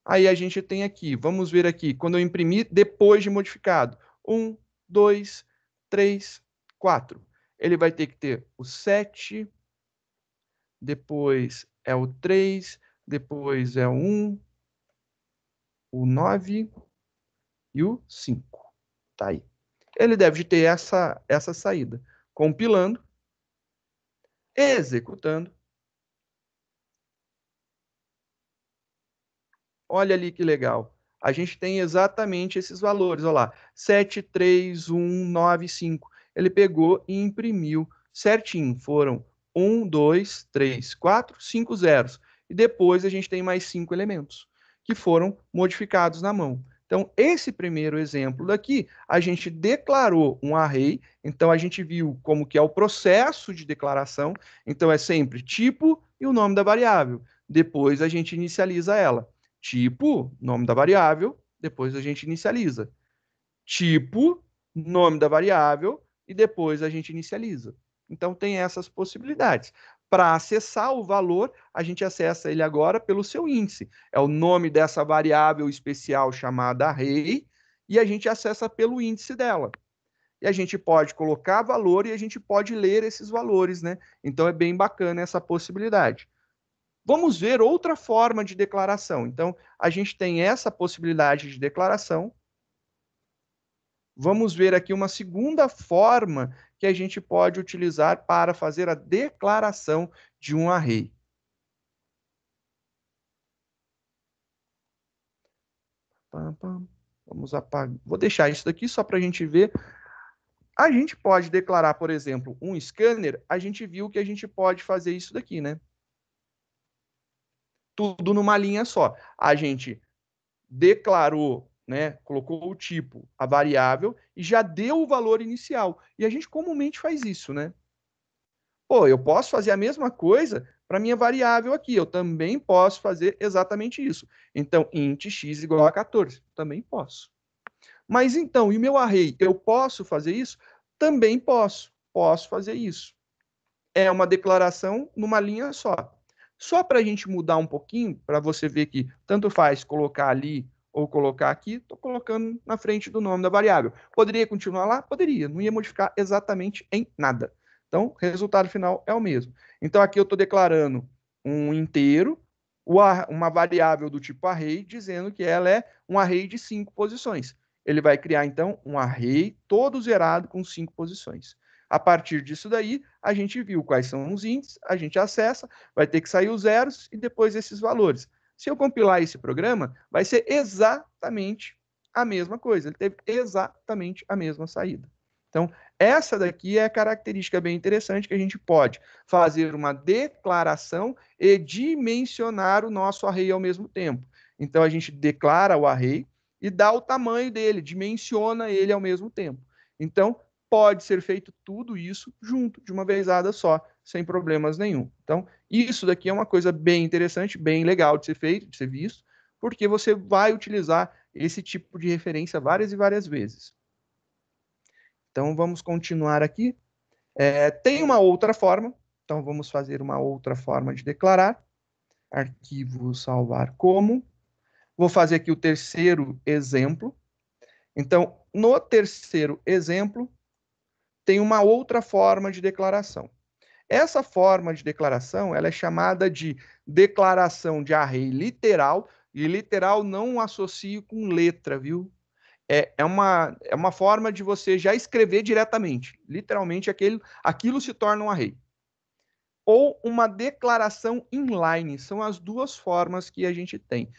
Aí a gente tem aqui, vamos ver aqui, quando eu imprimir depois de modificado. 1, 2, 3, 4. Ele vai ter que ter o 7, depois é o 3, depois é o 1, o 9 e o 5. Tá aí. Ele deve ter essa saída. Compilando, executando. Olha ali que legal. A gente tem exatamente esses valores. Olha lá, 7, 3, 1, 9, 5. Ele pegou e imprimiu certinho. Foram 1, 2, 3, 4, 5 zeros. E depois a gente tem mais 5 elementos que foram modificados na mão. Então, esse primeiro exemplo daqui, a gente declarou um array. Então, a gente viu como que é o processo de declaração. Então, é sempre tipo e o nome da variável. Depois, a gente inicializa ela. Tipo, nome da variável, depois a gente inicializa. Tipo, nome da variável, e depois a gente inicializa. Então, tem essas possibilidades. Para acessar o valor, a gente acessa ele agora pelo seu índice. É o nome dessa variável especial chamada array, e a gente acessa pelo índice dela. E a gente pode colocar valor e a gente pode ler esses valores, né? Então, é bem bacana essa possibilidade. Vamos ver outra forma de declaração. Então, a gente tem essa possibilidade de declaração. Vamos ver aqui uma segunda forma que a gente pode utilizar para fazer a declaração de um array. Vamos apagar. Vou deixar isso daqui só para a gente ver. A gente pode declarar, por exemplo, um scanner. A gente viu que a gente pode fazer isso daqui, né? Tudo numa linha só. A gente declarou, né, colocou o tipo, a variável, e já deu o valor inicial. E a gente comumente faz isso, né? Pô, eu posso fazer a mesma coisa para minha variável aqui. Eu também posso fazer exatamente isso. Então, int x igual a 14. Também posso. Mas então, e meu array? Eu posso fazer isso? Também posso. Posso fazer isso. É uma declaração numa linha só. Só para a gente mudar um pouquinho, para você ver que tanto faz colocar ali ou colocar aqui, estou colocando na frente do nome da variável. Poderia continuar lá? Poderia. Não ia modificar exatamente em nada. Então, o resultado final é o mesmo. Então, aqui eu estou declarando um inteiro, uma variável do tipo array, dizendo que ela é um array de 5 posições. Ele vai criar, então, um array todo zerado com 5 posições. A partir disso daí, a gente viu quais são os índices, a gente acessa, vai ter que sair os zeros e depois esses valores. Se eu compilar esse programa, vai ser exatamente a mesma coisa. Ele teve exatamente a mesma saída. Então, essa daqui é a característica bem interessante que a gente pode fazer uma declaração e dimensionar o nosso array ao mesmo tempo. Então, a gente declara o array e dá o tamanho dele, dimensiona ele ao mesmo tempo. Então, pode ser feito tudo isso junto, de uma vezada só, sem problemas nenhum. Então, isso daqui é uma coisa bem interessante, bem legal de ser feito, de ser visto, porque você vai utilizar esse tipo de referência várias e várias vezes. Então, vamos continuar aqui. Tem uma outra forma, então vamos fazer uma outra forma de declarar. Arquivo salvar como. Vou fazer aqui o terceiro exemplo. Então, no terceiro exemplo, tem uma outra forma de declaração. Essa forma de declaração ela é chamada de declaração de array literal, e literal não associo com letra, viu? É uma forma de você já escrever diretamente. Literalmente, aquilo se torna um array. Ou uma declaração inline. São as duas formas que a gente tem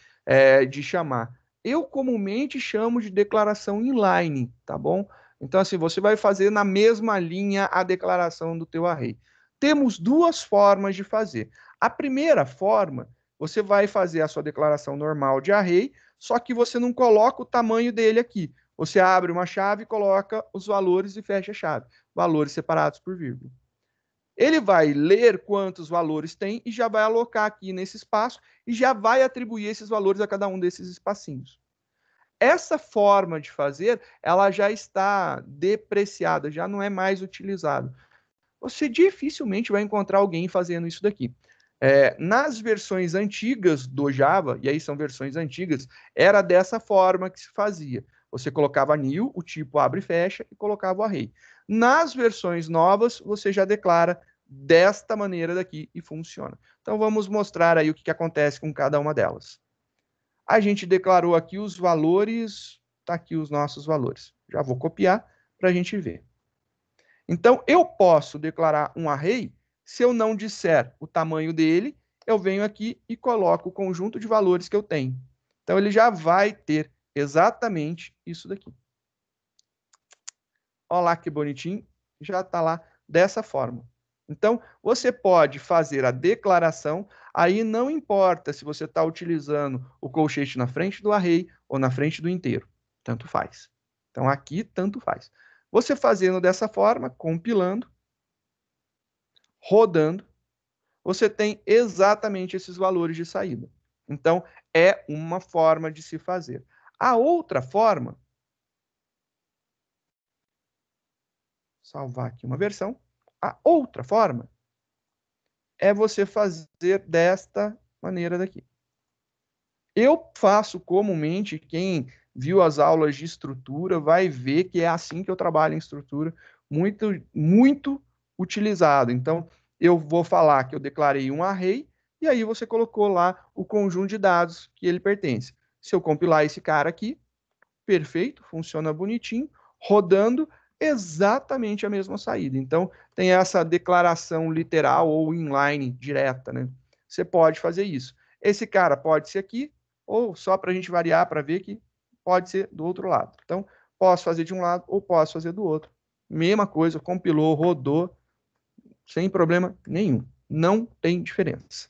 de chamar. Eu comumente chamo de declaração inline, tá bom? Então, assim, você vai fazer na mesma linha a declaração do teu array. Temos duas formas de fazer. A primeira forma, você vai fazer a sua declaração normal de array, só que você não coloca o tamanho dele aqui. Você abre uma chave, coloca os valores e fecha a chave. Valores separados por vírgula. Ele vai ler quantos valores tem e já vai alocar aqui nesse espaço e já vai atribuir esses valores a cada um desses espacinhos. Essa forma de fazer, ela já está depreciada, já não é mais utilizada. Você dificilmente vai encontrar alguém fazendo isso daqui. Nas versões antigas do Java, e aí são versões antigas, era dessa forma que se fazia. Você colocava new, o tipo abre e fecha, e colocava o array. Nas versões novas, você já declara desta maneira daqui e funciona. Então, vamos mostrar aí o que acontece com cada uma delas. A gente declarou aqui os valores, tá aqui os nossos valores. Já vou copiar para a gente ver. Então, eu posso declarar um array, se eu não disser o tamanho dele, eu venho aqui e coloco o conjunto de valores que eu tenho. Então, ele já vai ter exatamente isso daqui. Olha lá que bonitinho, já está lá dessa forma. Então, você pode fazer a declaração, aí não importa se você está utilizando o colchete na frente do array ou na frente do inteiro, tanto faz. Então, aqui, tanto faz. Você fazendo dessa forma, compilando, rodando, você tem exatamente esses valores de saída. Então, é uma forma de se fazer. A outra forma, salvar aqui uma versão. A outra forma é você fazer desta maneira daqui. Eu faço comumente, quem viu as aulas de estrutura vai ver que é assim que eu trabalho em estrutura, muito utilizado. Então, eu vou falar que eu declarei um array, e aí você colocou lá o conjunto de dados que ele pertence. Se eu compilar esse cara aqui, perfeito, funciona bonitinho, rodando exatamente a mesma saída. Então, tem essa declaração literal ou inline direta, né? Você pode fazer isso. Esse cara pode ser aqui, ou só para a gente variar, para ver que pode ser do outro lado. Então, posso fazer de um lado ou posso fazer do outro. Mesma coisa, compilou, rodou, sem problema nenhum. Não tem diferença.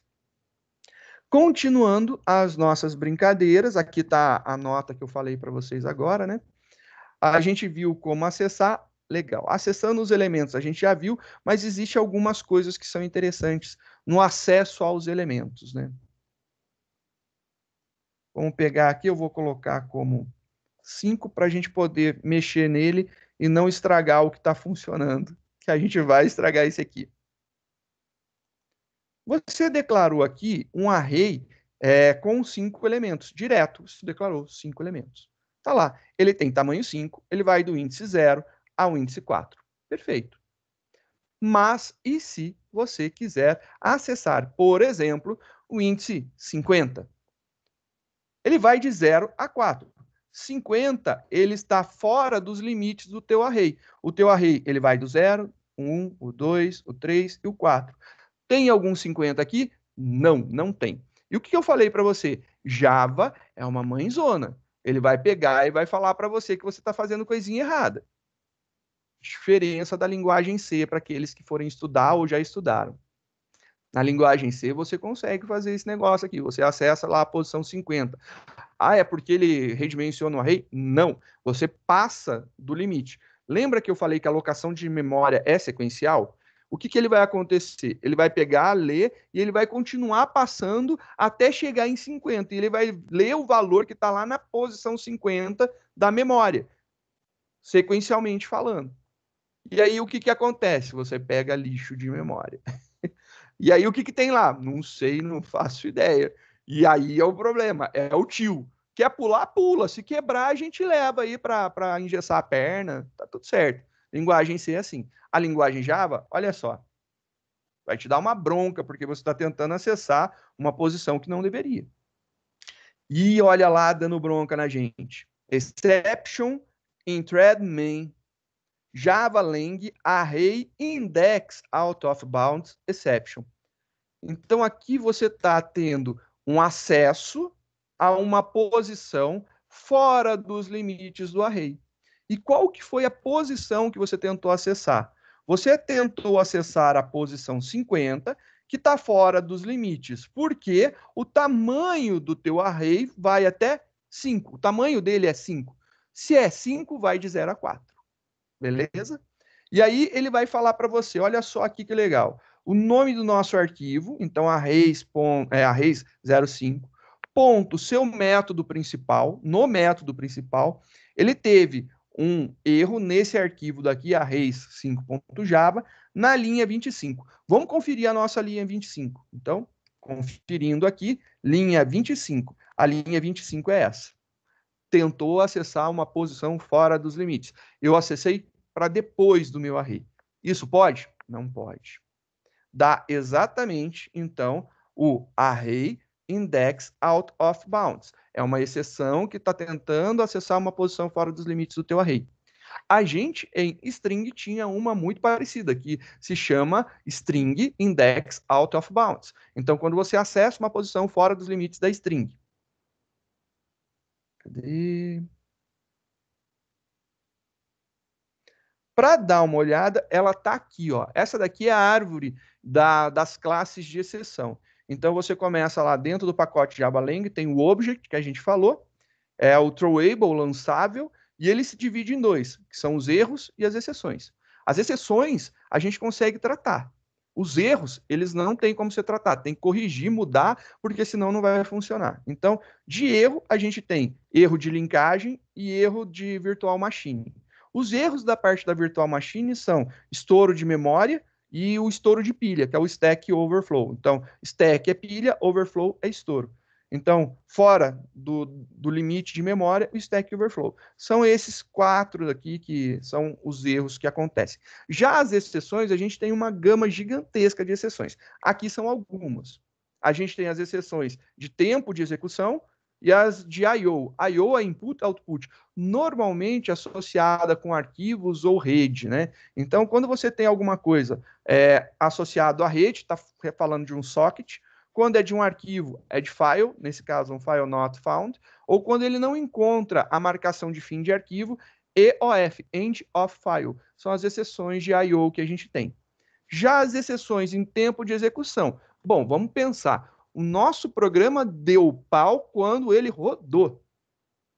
Continuando as nossas brincadeiras, aqui está a nota que eu falei para vocês agora, né? A gente viu como acessar, legal. Acessando os elementos, a gente já viu, mas existe algumas coisas que são interessantes no acesso aos elementos, né? Vamos pegar aqui, eu vou colocar como 5 para a gente poder mexer nele e não estragar o que está funcionando, que a gente vai estragar esse aqui. Você declarou aqui um array com 5 elementos, direto, você declarou 5 elementos. Tá lá, ele tem tamanho 5, ele vai do índice 0 ao índice 4. Perfeito. Mas e se você quiser acessar, por exemplo, o índice 50? Ele vai de 0 a 4. 50, ele está fora dos limites do teu array. O teu array, ele vai do 0, 1, o 2, o 3 e o 4. Tem algum 50 aqui? Não, não tem. E o que eu falei para você? Java é uma mãezona. Ele vai pegar e vai falar para você que você está fazendo coisinha errada. Diferença da linguagem C para aqueles que forem estudar ou já estudaram. Na linguagem C, você consegue fazer esse negócio aqui. Você acessa lá a posição 50. Ah, é porque ele redimensiona o array? Não. Você passa do limite. Lembra que eu falei que a alocação de memória é sequencial? O que ele vai acontecer? Ele vai pegar, ler, e ele vai continuar passando até chegar em 50. E ele vai ler o valor que está lá na posição 50 da memória, sequencialmente falando. E aí o que acontece? Você pega lixo de memória. E aí o que tem lá? Não sei, não faço ideia. E aí é o problema, é o tio. Quer pular, pula. Se quebrar, a gente leva aí para engessar a perna, tá tudo certo. Linguagem C é assim. A linguagem Java, olha só, vai te dar uma bronca, porque você está tentando acessar uma posição que não deveria. E olha lá, dando bronca na gente. Exception in thread main Java Lang Array Index Out of Bounds Exception. Então, aqui você está tendo um acesso a uma posição fora dos limites do array. E qual que foi a posição que você tentou acessar? Você tentou acessar a posição 50, que está fora dos limites, porque o tamanho do teu array vai até 5. O tamanho dele é 5. Se é 5, vai de 0 a 4. Beleza? E aí ele vai falar para você, olha só aqui que legal. O nome do nosso arquivo, então arrays 05, ponto, seu método principal, no método principal, ele teve um erro nesse arquivo daqui, arrays5.java, na linha 25. Vamos conferir a nossa linha 25. Então, conferindo aqui, linha 25. A linha 25 é essa. Tentou acessar uma posição fora dos limites. Eu acessei para depois do meu array. Isso pode? Não pode. Dá exatamente, então, o array index out of bounds. É uma exceção que está tentando acessar uma posição fora dos limites do teu array. A gente, em string, tinha uma muito parecida, que se chama string index out of bounds. Então, quando você acessa uma posição fora dos limites da string. Cadê? Para dar uma olhada, ela está aqui, ó. Essa daqui é a árvore das classes de exceção. Então você começa lá dentro do pacote Java Lang, tem o object que a gente falou, é o throwable, lançável, e ele se divide em dois, que são os erros e as exceções. As exceções a gente consegue tratar. Os erros, eles não tem como ser tratado, tem que corrigir, mudar, porque senão não vai funcionar. Então, de erro, a gente tem erro de linkagem e erro de virtual machine. Os erros da parte da virtual machine são estouro de memória e o estouro de pilha, que é o stack overflow. Então, stack é pilha, overflow é estouro. Então, fora do limite de memória, o stack overflow. São esses 4 aqui que são os erros que acontecem. Já as exceções, a gente tem uma gama gigantesca de exceções. Aqui são algumas. A gente tem as exceções de tempo de execução e as de I/O. I/O é input output, normalmente associada com arquivos ou rede, né? Então, quando você tem alguma coisa associado à rede, está falando de um socket. Quando é de um arquivo, é de file, nesse caso, um file not found, ou quando ele não encontra a marcação de fim de arquivo, EOF, end of file. São as exceções de I/O que a gente tem. Já as exceções em tempo de execução. Bom, vamos pensar. O nosso programa deu pau quando ele rodou.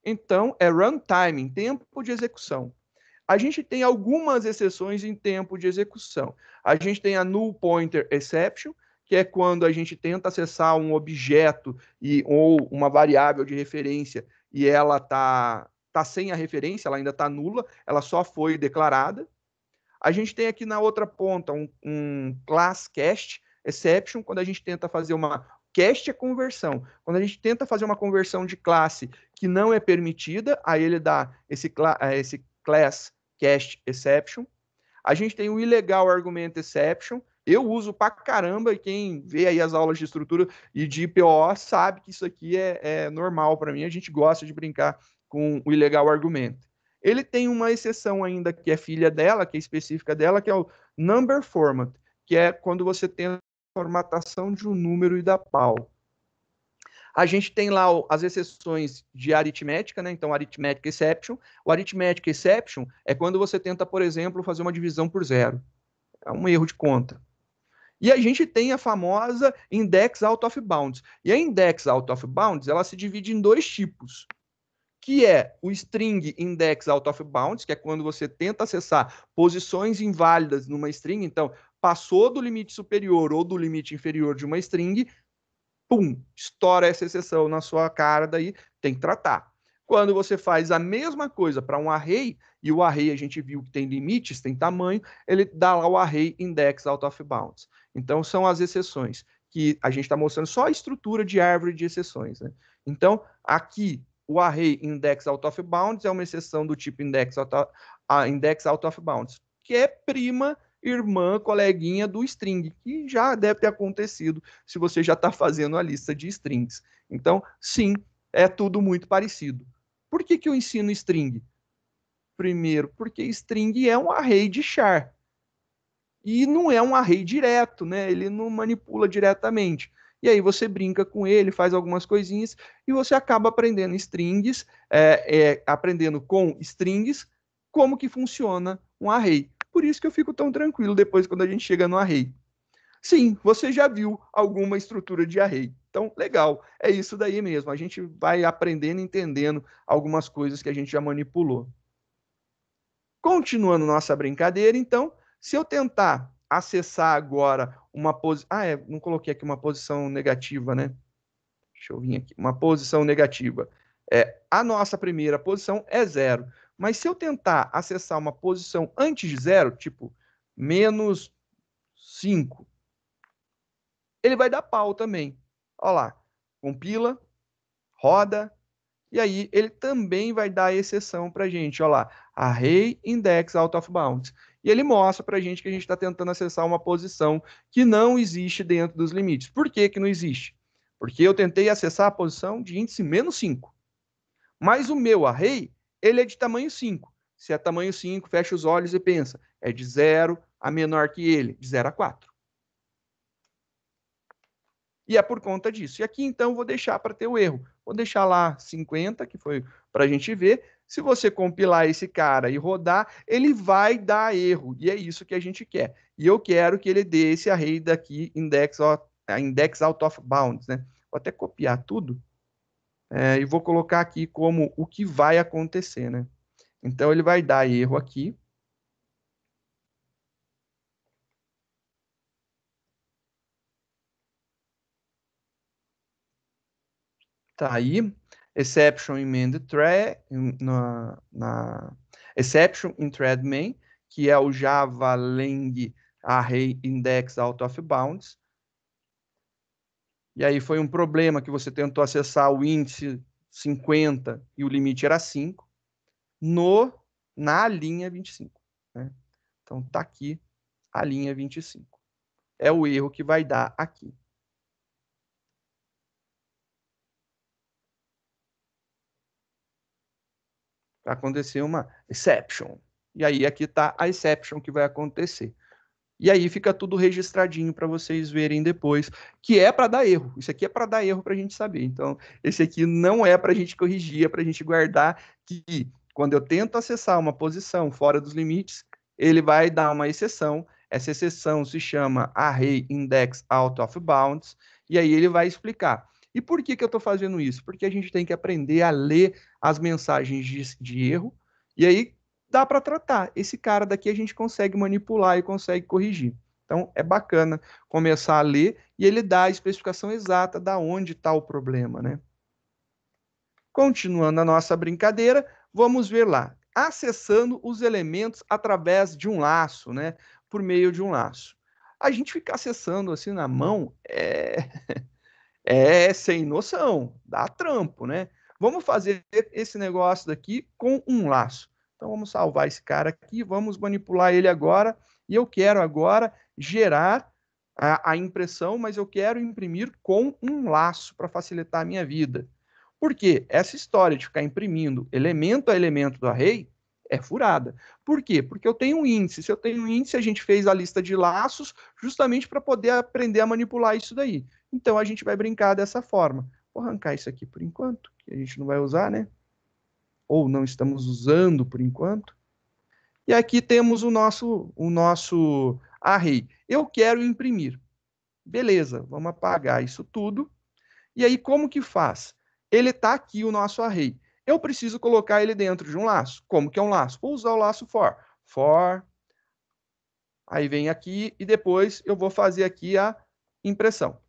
Então, é runtime, em tempo de execução. A gente tem algumas exceções em tempo de execução. A gente tem a null pointer exception, que é quando a gente tenta acessar um objeto ou uma variável de referência e ela tá sem a referência, ela ainda está nula, ela só foi declarada. A gente tem aqui na outra ponta um class cast exception, quando a gente tenta fazer uma cast é conversão. Quando a gente tenta fazer uma conversão de classe que não é permitida, aí ele dá esse class cast exception. A gente tem o illegal argument exception. Eu uso pra caramba e quem vê aí as aulas de estrutura e de IPO sabe que isso aqui é normal para mim. A gente gosta de brincar com o illegal argument. Ele tem uma exceção ainda que é filha dela, que é específica dela, que é o number format, que é quando você tem a formatação de um número e da pau. A gente tem lá as exceções de aritmética, né? Então, arithmetic exception. O arithmetic exception é quando você tenta, por exemplo, fazer uma divisão por zero. É um erro de conta. E a gente tem a famosa index out of bounds. E a index out of bounds, ela se divide em 2 tipos, que é o string index out of bounds, que é quando você tenta acessar posições inválidas numa string, então passou do limite superior ou do limite inferior de uma string, pum, estoura essa exceção na sua cara, daí tem que tratar. Quando você faz a mesma coisa para um array, e o array a gente viu que tem limites, tem tamanho, ele dá lá o array index out of bounds. Então, são as exceções, que a gente está mostrando só a estrutura de árvore de exceções. Né? Então, aqui, o array index out of bounds é uma exceção do tipo index out of bounds, que é prima irmã, coleguinha do string, que já deve ter acontecido se você já está fazendo a lista de strings. Então, sim, é tudo muito parecido. Por que, que eu ensino string? Primeiro, porque string é um array de char. E não é um array direto, né? Ele não manipula diretamente. E aí você brinca com ele, faz algumas coisinhas e você acaba aprendendo strings, aprendendo com strings como que funciona um array. Por isso que eu fico tão tranquilo depois quando a gente chega no array. Sim, você já viu alguma estrutura de array. Então, legal, é isso daí mesmo. A gente vai aprendendo, entendendo algumas coisas que a gente já manipulou. Continuando nossa brincadeira, então, se eu tentar acessar agora uma posição. Não coloquei aqui uma posição negativa, né? Deixa eu vir aqui. Uma posição negativa. A nossa primeira posição é zero. Mas se eu tentar acessar uma posição antes de zero, tipo menos 5, ele vai dar pau também. Olha lá, compila, roda, e aí ele também vai dar exceção para a gente. Olha lá, array index out of bounds. E ele mostra para a gente que a gente está tentando acessar uma posição que não existe dentro dos limites. Por que, que não existe? Porque eu tentei acessar a posição de índice menos 5. Mas o meu array, ele é de tamanho 5. Se é tamanho 5, fecha os olhos e pensa, é de 0 a menor que ele, de 0 a 4. E é por conta disso. E aqui, então, vou deixar para ter o erro. Vou deixar lá 50, que foi para a gente ver. Se você compilar esse cara e rodar, ele vai dar erro. E é isso que a gente quer. E eu quero que ele dê esse array daqui, index out of bounds. Né? Vou até copiar tudo e vou colocar aqui como o que vai acontecer. Né? Então, ele vai dar erro aqui. Tá aí, exception emend thread, exception in thread main, que é o Java Lang Array Index Out of Bounds. E aí foi um problema que você tentou acessar o índice 50 e o limite era 5 na linha 25. Né? Então tá aqui a linha 25. É o erro que vai dar aqui. Vai acontecer uma exception. E aí aqui está a exception que vai acontecer. E aí fica tudo registradinho para vocês verem depois, que é para dar erro. Isso aqui é para dar erro para a gente saber. Então, esse aqui não é para a gente corrigir, é para a gente guardar que quando eu tento acessar uma posição fora dos limites, ele vai dar uma exceção. Essa exceção se chama Array Index Out of Bounds, e aí ele vai explicar. E por que eu estou fazendo isso? Porque a gente tem que aprender a ler as mensagens de erro, e aí dá para tratar. Esse cara daqui a gente consegue manipular e consegue corrigir. Então, é bacana começar a ler e ele dá a especificação exata da onde está o problema, né? Continuando a nossa brincadeira, vamos ver lá. Acessando os elementos através de um laço, né? Por meio de um laço. A gente ficar acessando assim na mão é sem noção, dá trampo, né? Vamos fazer esse negócio daqui com um laço. Então vamos salvar esse cara aqui, vamos manipular ele agora, e eu quero agora gerar a impressão, mas eu quero imprimir com um laço para facilitar a minha vida. Por quê? Essa história de ficar imprimindo elemento a elemento do array é furada. Por quê? Porque eu tenho um índice. Se eu tenho um índice, a gente fez a lista de laços justamente para poder aprender a manipular isso daí. Então a gente vai brincar dessa forma. Vou arrancar isso aqui por enquanto, que a gente não vai usar, né? Ou não estamos usando por enquanto. E aqui temos o nosso array. Eu quero imprimir. Beleza, vamos apagar isso tudo. E aí, como que faz? Ele está aqui, o nosso array. Eu preciso colocar ele dentro de um laço. Como que é um laço? Vou usar o laço for. For. Aí vem aqui e depois eu vou fazer aqui a impressão.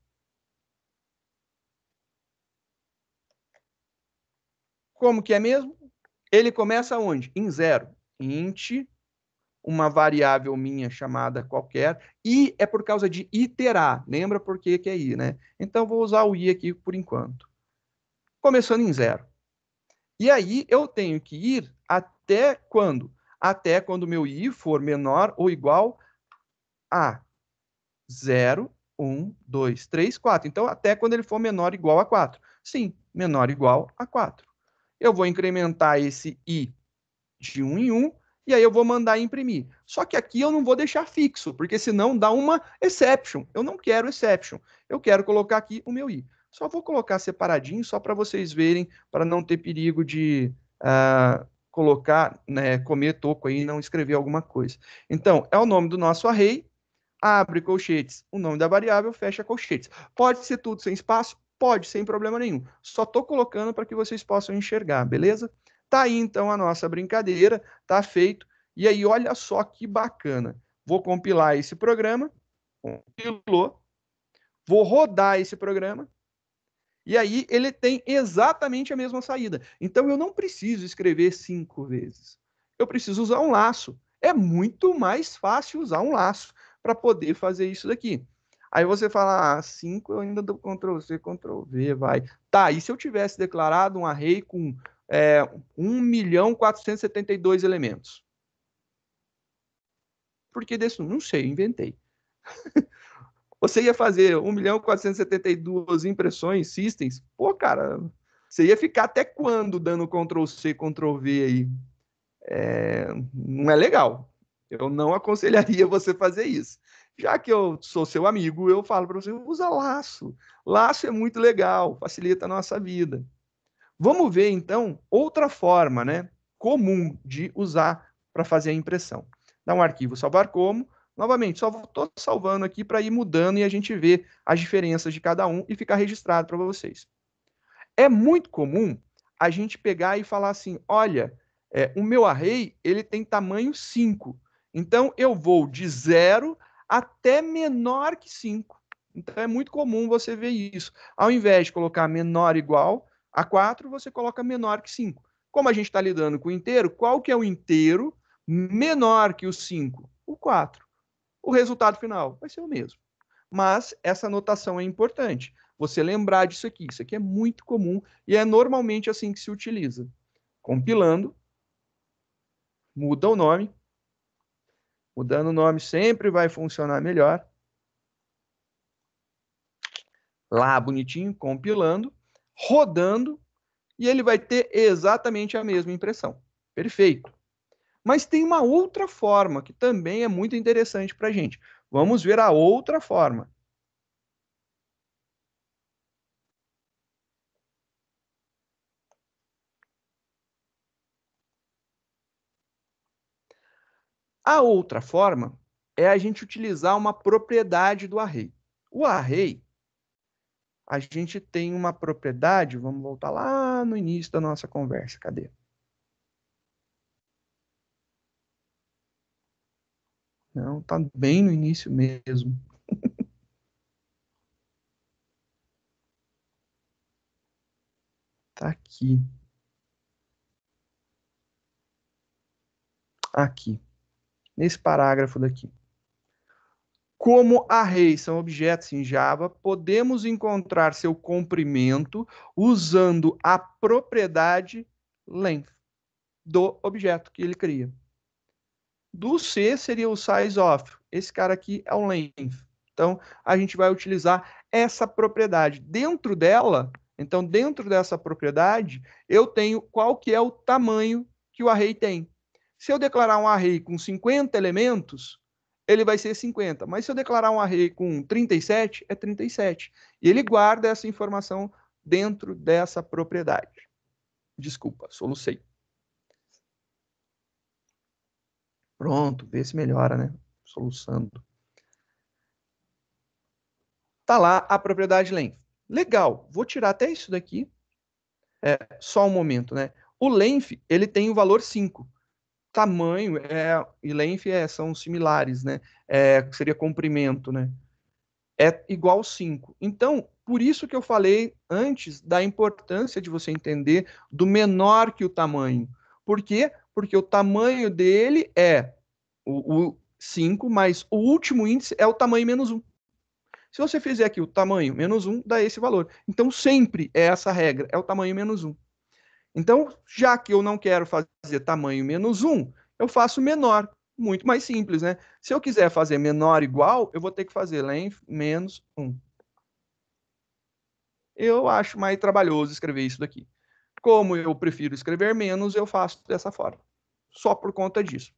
Como que é mesmo? Ele começa onde? Em zero. Int, uma variável minha chamada qualquer, e é por causa de iterar. Lembra por que é i, né? Então, vou usar o i aqui por enquanto. Começando em zero. E aí, eu tenho que ir até quando? Até quando o meu i for menor ou igual a 0, 1, 2, 3, 4. Então, até quando ele for menor ou igual a 4. Sim, menor ou igual a 4. Eu vou incrementar esse i de 1 em 1, e aí eu vou mandar imprimir. Só que aqui eu não vou deixar fixo, porque senão dá uma exception. Eu não quero exception. Eu quero colocar aqui o meu i. Só vou colocar separadinho, só para vocês verem, para não ter perigo de colocar, né, comer toco aí e não escrever alguma coisa. Então, é o nome do nosso array, abre colchetes, o nome da variável, fecha colchetes. Pode ser tudo sem espaço? Pode, sem problema nenhum. Só estou colocando para que vocês possam enxergar, beleza? Tá aí, então, a nossa brincadeira, tá feito. E aí, olha só que bacana. Vou compilar esse programa, compilou, vou rodar esse programa, e aí ele tem exatamente a mesma saída. Então, eu não preciso escrever 5 vezes. Eu preciso usar um laço. É muito mais fácil usar um laço para poder fazer isso daqui. Aí você fala, 5 eu ainda dou Ctrl+C, Ctrl+V, vai. Tá, e se eu tivesse declarado um array com 1.472 elementos? Porque desse, não sei, inventei. Você ia fazer 1.472 impressões, systems? Pô, cara, você ia ficar até quando dando Ctrl+C, Ctrl+V aí? Não é legal. Eu não aconselharia você fazer isso. Já que eu sou seu amigo, eu falo para você, usa laço. Laço é muito legal, facilita a nossa vida. Vamos ver, então, outra forma, né, comum de usar para fazer a impressão. Dá um arquivo salvar como. Novamente, só estou salvando aqui para ir mudando e a gente ver as diferenças de cada um e ficar registrado para vocês. É muito comum a gente pegar e falar assim, olha, o meu array ele tem tamanho 5. Então, eu vou de 0 até menor que 5. Então, é muito comum você ver isso. Ao invés de colocar menor ou igual a 4, você coloca menor que 5. Como a gente está lidando com o inteiro, qual que é o inteiro menor que o 5? O 4. O resultado final vai ser o mesmo. Mas essa notação é importante. Você lembrar disso aqui. Isso aqui é muito comum e é normalmente assim que se utiliza. Compilando, muda o nome. Mudando o nome sempre vai funcionar melhor. Lá, bonitinho, compilando, rodando, e ele vai ter exatamente a mesma impressão. Perfeito. Mas tem uma outra forma que também é muito interessante para a gente. Vamos ver a outra forma. A outra forma é a gente utilizar uma propriedade do array. O array, a gente tem uma propriedade, vamos voltar lá no início da nossa conversa, cadê? Não, tá bem no início mesmo. Tá aqui. Aqui. Nesse parágrafo daqui. Como arrays são objetos em Java, podemos encontrar seu comprimento usando a propriedade length do objeto que ele cria. Do C seria o size of. Esse cara aqui é o length. Então, a gente vai utilizar essa propriedade. Dentro dela, então, dentro dessa propriedade, eu tenho qual que é o tamanho que o array tem. Se eu declarar um array com 50 elementos, ele vai ser 50. Mas se eu declarar um array com 37, é 37. E ele guarda essa informação dentro dessa propriedade. Desculpa, solucei. Pronto, vê se melhora, né? Soluçando. Tá lá a propriedade length. Legal, vou tirar até isso daqui. Só um momento, né? O length, ele tem o valor 5. Tamanho e length são similares, né? Seria comprimento, né? É igual 5. Então, por isso que eu falei antes da importância de você entender do menor que o tamanho. Por quê? Porque o tamanho dele é o 5, mas o último índice é o tamanho menos 1. Se você fizer aqui o tamanho menos 1, dá esse valor. Então, sempre é essa regra, é o tamanho menos 1. Então, já que eu não quero fazer tamanho menos 1, eu faço menor. Muito mais simples, né? Se eu quiser fazer menor igual, eu vou ter que fazer length menos 1. Eu acho mais trabalhoso escrever isso daqui. Como eu prefiro escrever menos, eu faço dessa forma. Só por conta disso.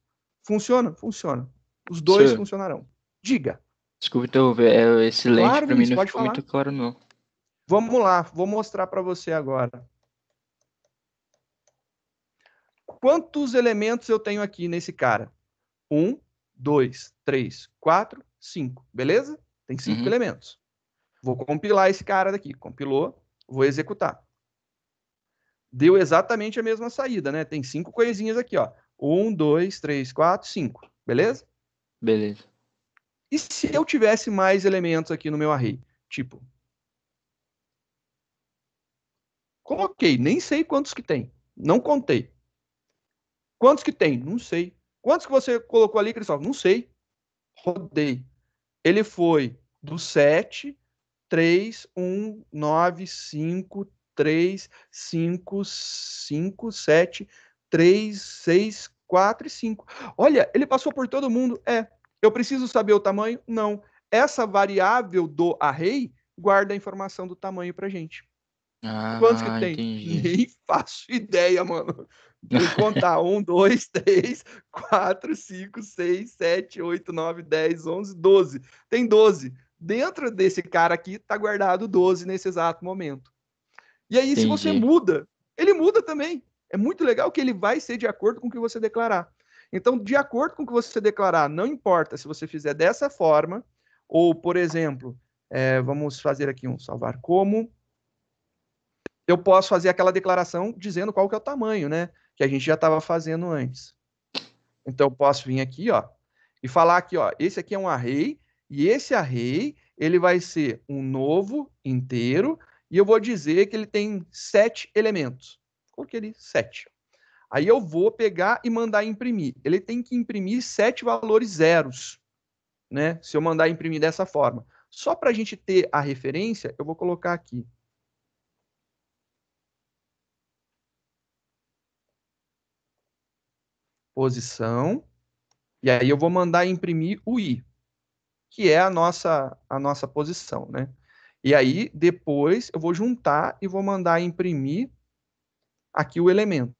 Funciona? Funciona. Os dois Professor, funcionarão. Diga. desculpa interromper, esse lente Claro, pra mim Vinícius, não pode ficou falar. muito claro, não. Vamos lá, vou mostrar para você agora. Quantos elementos eu tenho aqui nesse cara? 1, 2, 3, 4, 5. Beleza? Tem 5 Uhum. elementos. Vou compilar esse cara daqui. Compilou, vou executar. Deu exatamente a mesma saída, né? Tem 5 coisinhas aqui, ó. 1, 2, 3, 4, 5. Beleza? Beleza. E se eu tivesse mais elementos aqui no meu array? Tipo, coloquei, nem sei quantos que tem. Não contei. Quantos que tem? Não sei. Quantos que você colocou ali, Cristóvão? Não sei. Rodei. Ele foi do 7, 3, 1, 9, 5, 3, 5, 5, 7, 3, 6, 4 e 5. Olha, ele passou por todo mundo. Eu preciso saber o tamanho? Não. Essa variável do array guarda a informação do tamanho pra gente. Quantos que Ah, tem? entendi. Nem faço ideia, mano. Tem que contar. 1, 2, 3, 4, 5, 6, 7, 8, 9, 10, 11, 12. Tem 12. Dentro desse cara aqui tá guardado 12 nesse exato momento. E aí, se você Entendi. muda, ele muda também. É muito legal que ele vai ser de acordo com o que você declarar. Então, de acordo com o que você declarar, não importa se você fizer dessa forma, ou, por exemplo, vamos fazer aqui um salvar como. Eu posso fazer aquela declaração dizendo qual que é o tamanho, né? Que a gente já estava fazendo antes. Então, eu posso vir aqui, ó, e falar aqui, ó, esse aqui é um array, e esse array, ele vai ser um novo inteiro, e eu vou dizer que ele tem 7 elementos. Coloquei ali 7. Aí eu vou pegar e mandar imprimir. Ele tem que imprimir 7 valores zeros, né? Se eu mandar imprimir dessa forma. Só para a gente ter a referência, eu vou colocar aqui. Posição. E aí eu vou mandar imprimir o I, que é a nossa posição, né? E aí, depois, eu vou juntar e vou mandar imprimir aqui o elemento.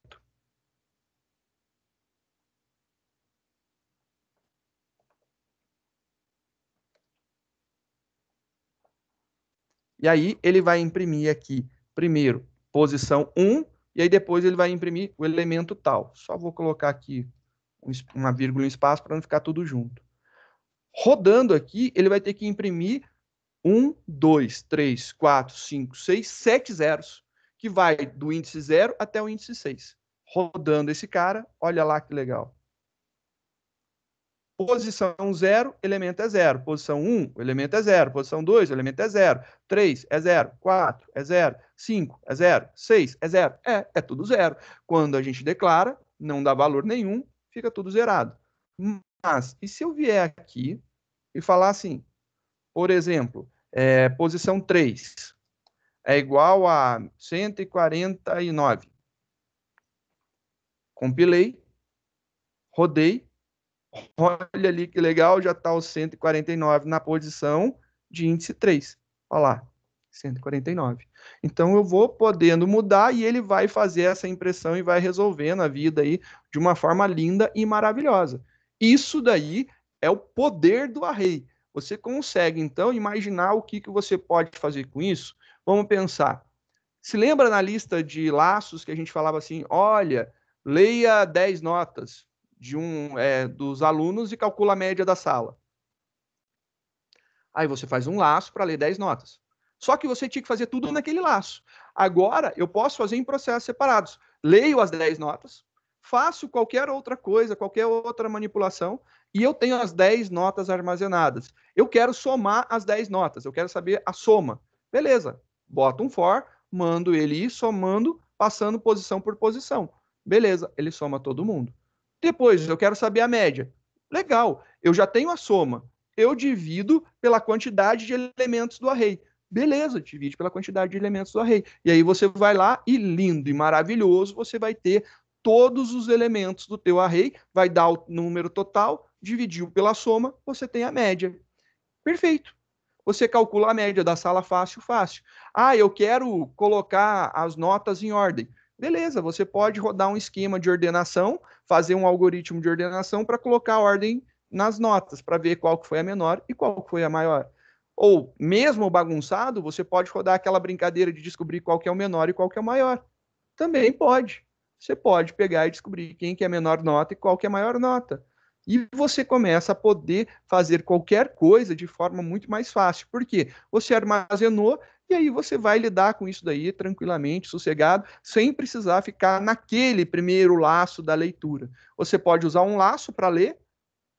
E aí, ele vai imprimir aqui, primeiro, posição 1, e aí depois ele vai imprimir o elemento tal. Só vou colocar aqui uma vírgula em espaço para não ficar tudo junto. Rodando aqui, ele vai ter que imprimir 1, 2, 3, 4, 5, 6, 7 zeros, que vai do índice 0 até o índice 6. Rodando esse cara, olha lá que legal. Posição 0, elemento é 0. Posição 1, o elemento é 0. Posição 2, o elemento é 0. 3 é 0. 4 é 0. 5 é 0. 6 é 0. É tudo 0. Quando a gente declara, não dá valor nenhum, fica tudo zerado. Mas, e se eu vier aqui e falar assim, por exemplo, posição 3 é igual a 149. Compilei, rodei, olha ali que legal, já está o 149 na posição de índice 3. Olha lá, 149. Então eu vou podendo mudar e ele vai fazer essa impressão e vai resolvendo a vida aí de uma forma linda e maravilhosa. Isso daí é o poder do array. Você consegue, então, imaginar o que você pode fazer com isso? Vamos pensar. Se lembra na lista de laços que a gente falava assim, olha, leia 10 notas dos alunos e calcula a média da sala. Aí você faz um laço para ler 10 notas. Só que você tinha que fazer tudo naquele laço. Agora, eu posso fazer em processos separados. Leio as 10 notas, faço qualquer outra coisa, qualquer outra manipulação, e eu tenho as 10 notas armazenadas. Eu quero somar as 10 notas, eu quero saber a soma. Beleza, boto um for, mando ele ir somando, passando posição por posição. Beleza, ele soma todo mundo. Depois, eu quero saber a média. Legal, eu já tenho a soma. Eu divido pela quantidade de elementos do array. Beleza, divide pela quantidade de elementos do array. E aí você vai lá e lindo e maravilhoso, você vai ter todos os elementos do teu array, vai dar o número total, dividiu pela soma, você tem a média. Perfeito. Você calcula a média da sala fácil, fácil. Ah, eu quero colocar as notas em ordem. Beleza, você pode rodar um esquema de ordenação, fazer um algoritmo de ordenação para colocar a ordem nas notas, para ver qual que foi a menor e qual que foi a maior. Ou, mesmo bagunçado, você pode rodar aquela brincadeira de descobrir qual que é o menor e qual que é o maior. Também pode. Você pode pegar e descobrir quem que é a menor nota e qual que é a maior nota. E você começa a poder fazer qualquer coisa de forma muito mais fácil. Por quê? Você armazenou e aí você vai lidar com isso daí tranquilamente, sossegado, sem precisar ficar naquele primeiro laço da leitura. Você pode usar um laço para ler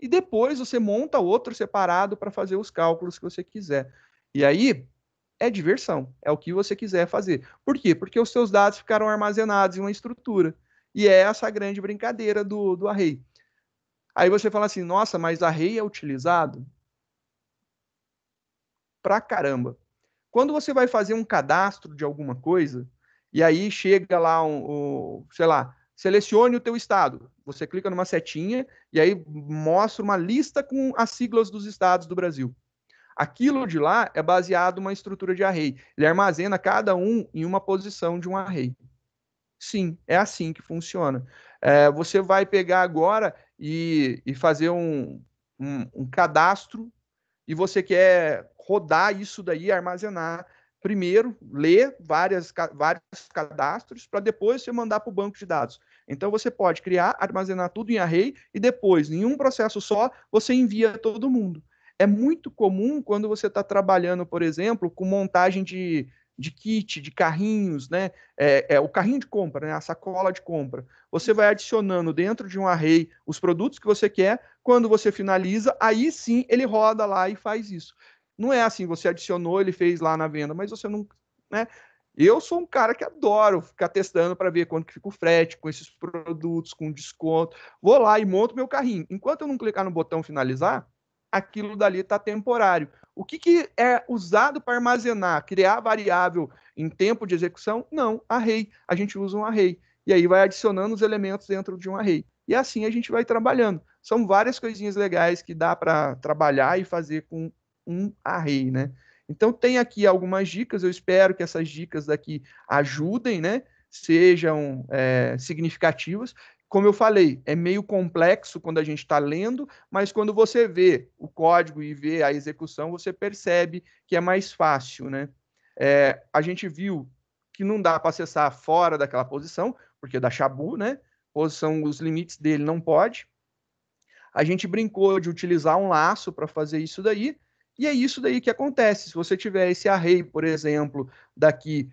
e depois você monta outro separado para fazer os cálculos que você quiser. E aí é diversão, é o que você quiser fazer. Por quê? Porque os seus dados ficaram armazenados em uma estrutura. E é essa a grande brincadeira do array. Aí você fala assim, nossa, mas array é utilizado pra caramba. Quando você vai fazer um cadastro de alguma coisa, e aí chega lá sei lá, selecione o teu estado. Você clica numa setinha e aí mostra uma lista com as siglas dos estados do Brasil. Aquilo de lá é baseado numa estrutura de array. Ele armazena cada um em uma posição de um array. Sim, é assim que funciona. Você vai pegar agora e fazer um cadastro e você quer rodar isso daí, armazenar. Primeiro, ler vários cadastros para depois você mandar para o banco de dados. Então, você pode criar, armazenar tudo em array e depois, em um processo só, você envia todo mundo. É muito comum quando você está trabalhando, por exemplo, com montagem de kit, de carrinhos, né? O carrinho de compra, né? A sacola de compra. Você vai adicionando dentro de um array os produtos que você quer. Quando você finaliza, aí sim ele roda lá e faz isso. Não é assim, você adicionou, ele fez lá na venda, mas você não, né? Eu sou um cara que adoro ficar testando para ver quanto que fica o frete com esses produtos, com desconto. Vou lá e monto meu carrinho. Enquanto eu não clicar no botão finalizar, aquilo dali está temporário. O que, que é usado para armazenar, criar variável em tempo de execução? Não, array. A gente usa um array. E aí vai adicionando os elementos dentro de um array. E assim a gente vai trabalhando. São várias coisinhas legais que dá para trabalhar e fazer com um array, né? Então tem aqui algumas dicas, eu espero que essas dicas daqui ajudem, né? Sejam significativas. Como eu falei, é meio complexo quando a gente está lendo, mas quando você vê o código e vê a execução, você percebe que é mais fácil, né? A gente viu que não dá para acessar fora daquela posição, porque da Shabu, né? Posição, os limites dele não pode. A gente brincou de utilizar um laço para fazer isso daí, e é isso daí que acontece. Se você tiver esse array, por exemplo, daqui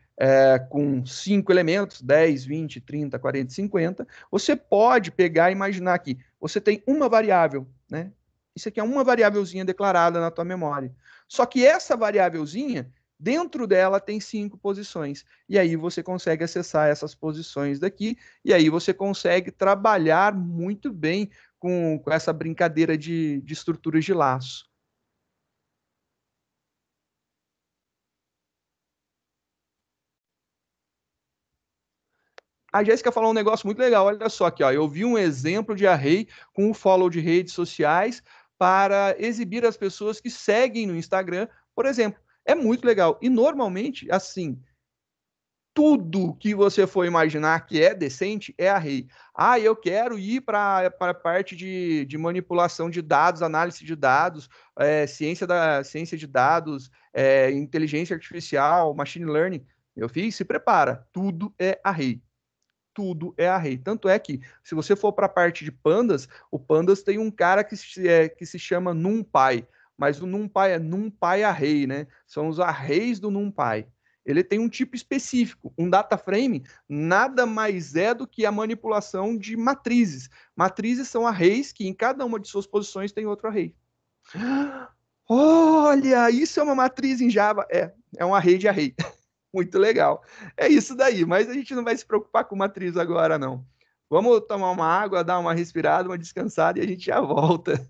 com 5 elementos, 10, 20, 30, 40, 50, você pode pegar e imaginar aqui, você tem uma variável, né? Isso aqui é uma variávelzinha declarada na tua memória. Só que essa variávelzinha, dentro dela tem 5 posições. E aí você consegue acessar essas posições daqui, e aí você consegue trabalhar muito bem com essa brincadeira de estruturas de laço. A Jéssica falou um negócio muito legal. Olha só aqui, ó. Eu vi um exemplo de array com o follow de redes sociais para exibir as pessoas que seguem no Instagram, por exemplo. É muito legal. E normalmente, assim, tudo que você for imaginar que é decente é array. Ah, eu quero ir para a parte de manipulação de dados, análise de dados, ciência de dados, inteligência artificial, machine learning. Meu filho, se prepara. Tudo é array. Tudo é array. Tanto é que, se você for para a parte de pandas, o pandas tem um cara que se chama NumPy, mas o NumPy é NumPy Array, né? São os arrays do NumPy. Ele tem um tipo específico. Um data frame nada mais é do que a manipulação de matrizes. Matrizes são arrays que em cada uma de suas posições tem outro array. Olha, isso é uma matriz em Java? É um array de array. Muito legal. É isso daí, mas a gente não vai se preocupar com matriz agora, não. Vamos tomar uma água, dar uma respirada, uma descansada e a gente já volta.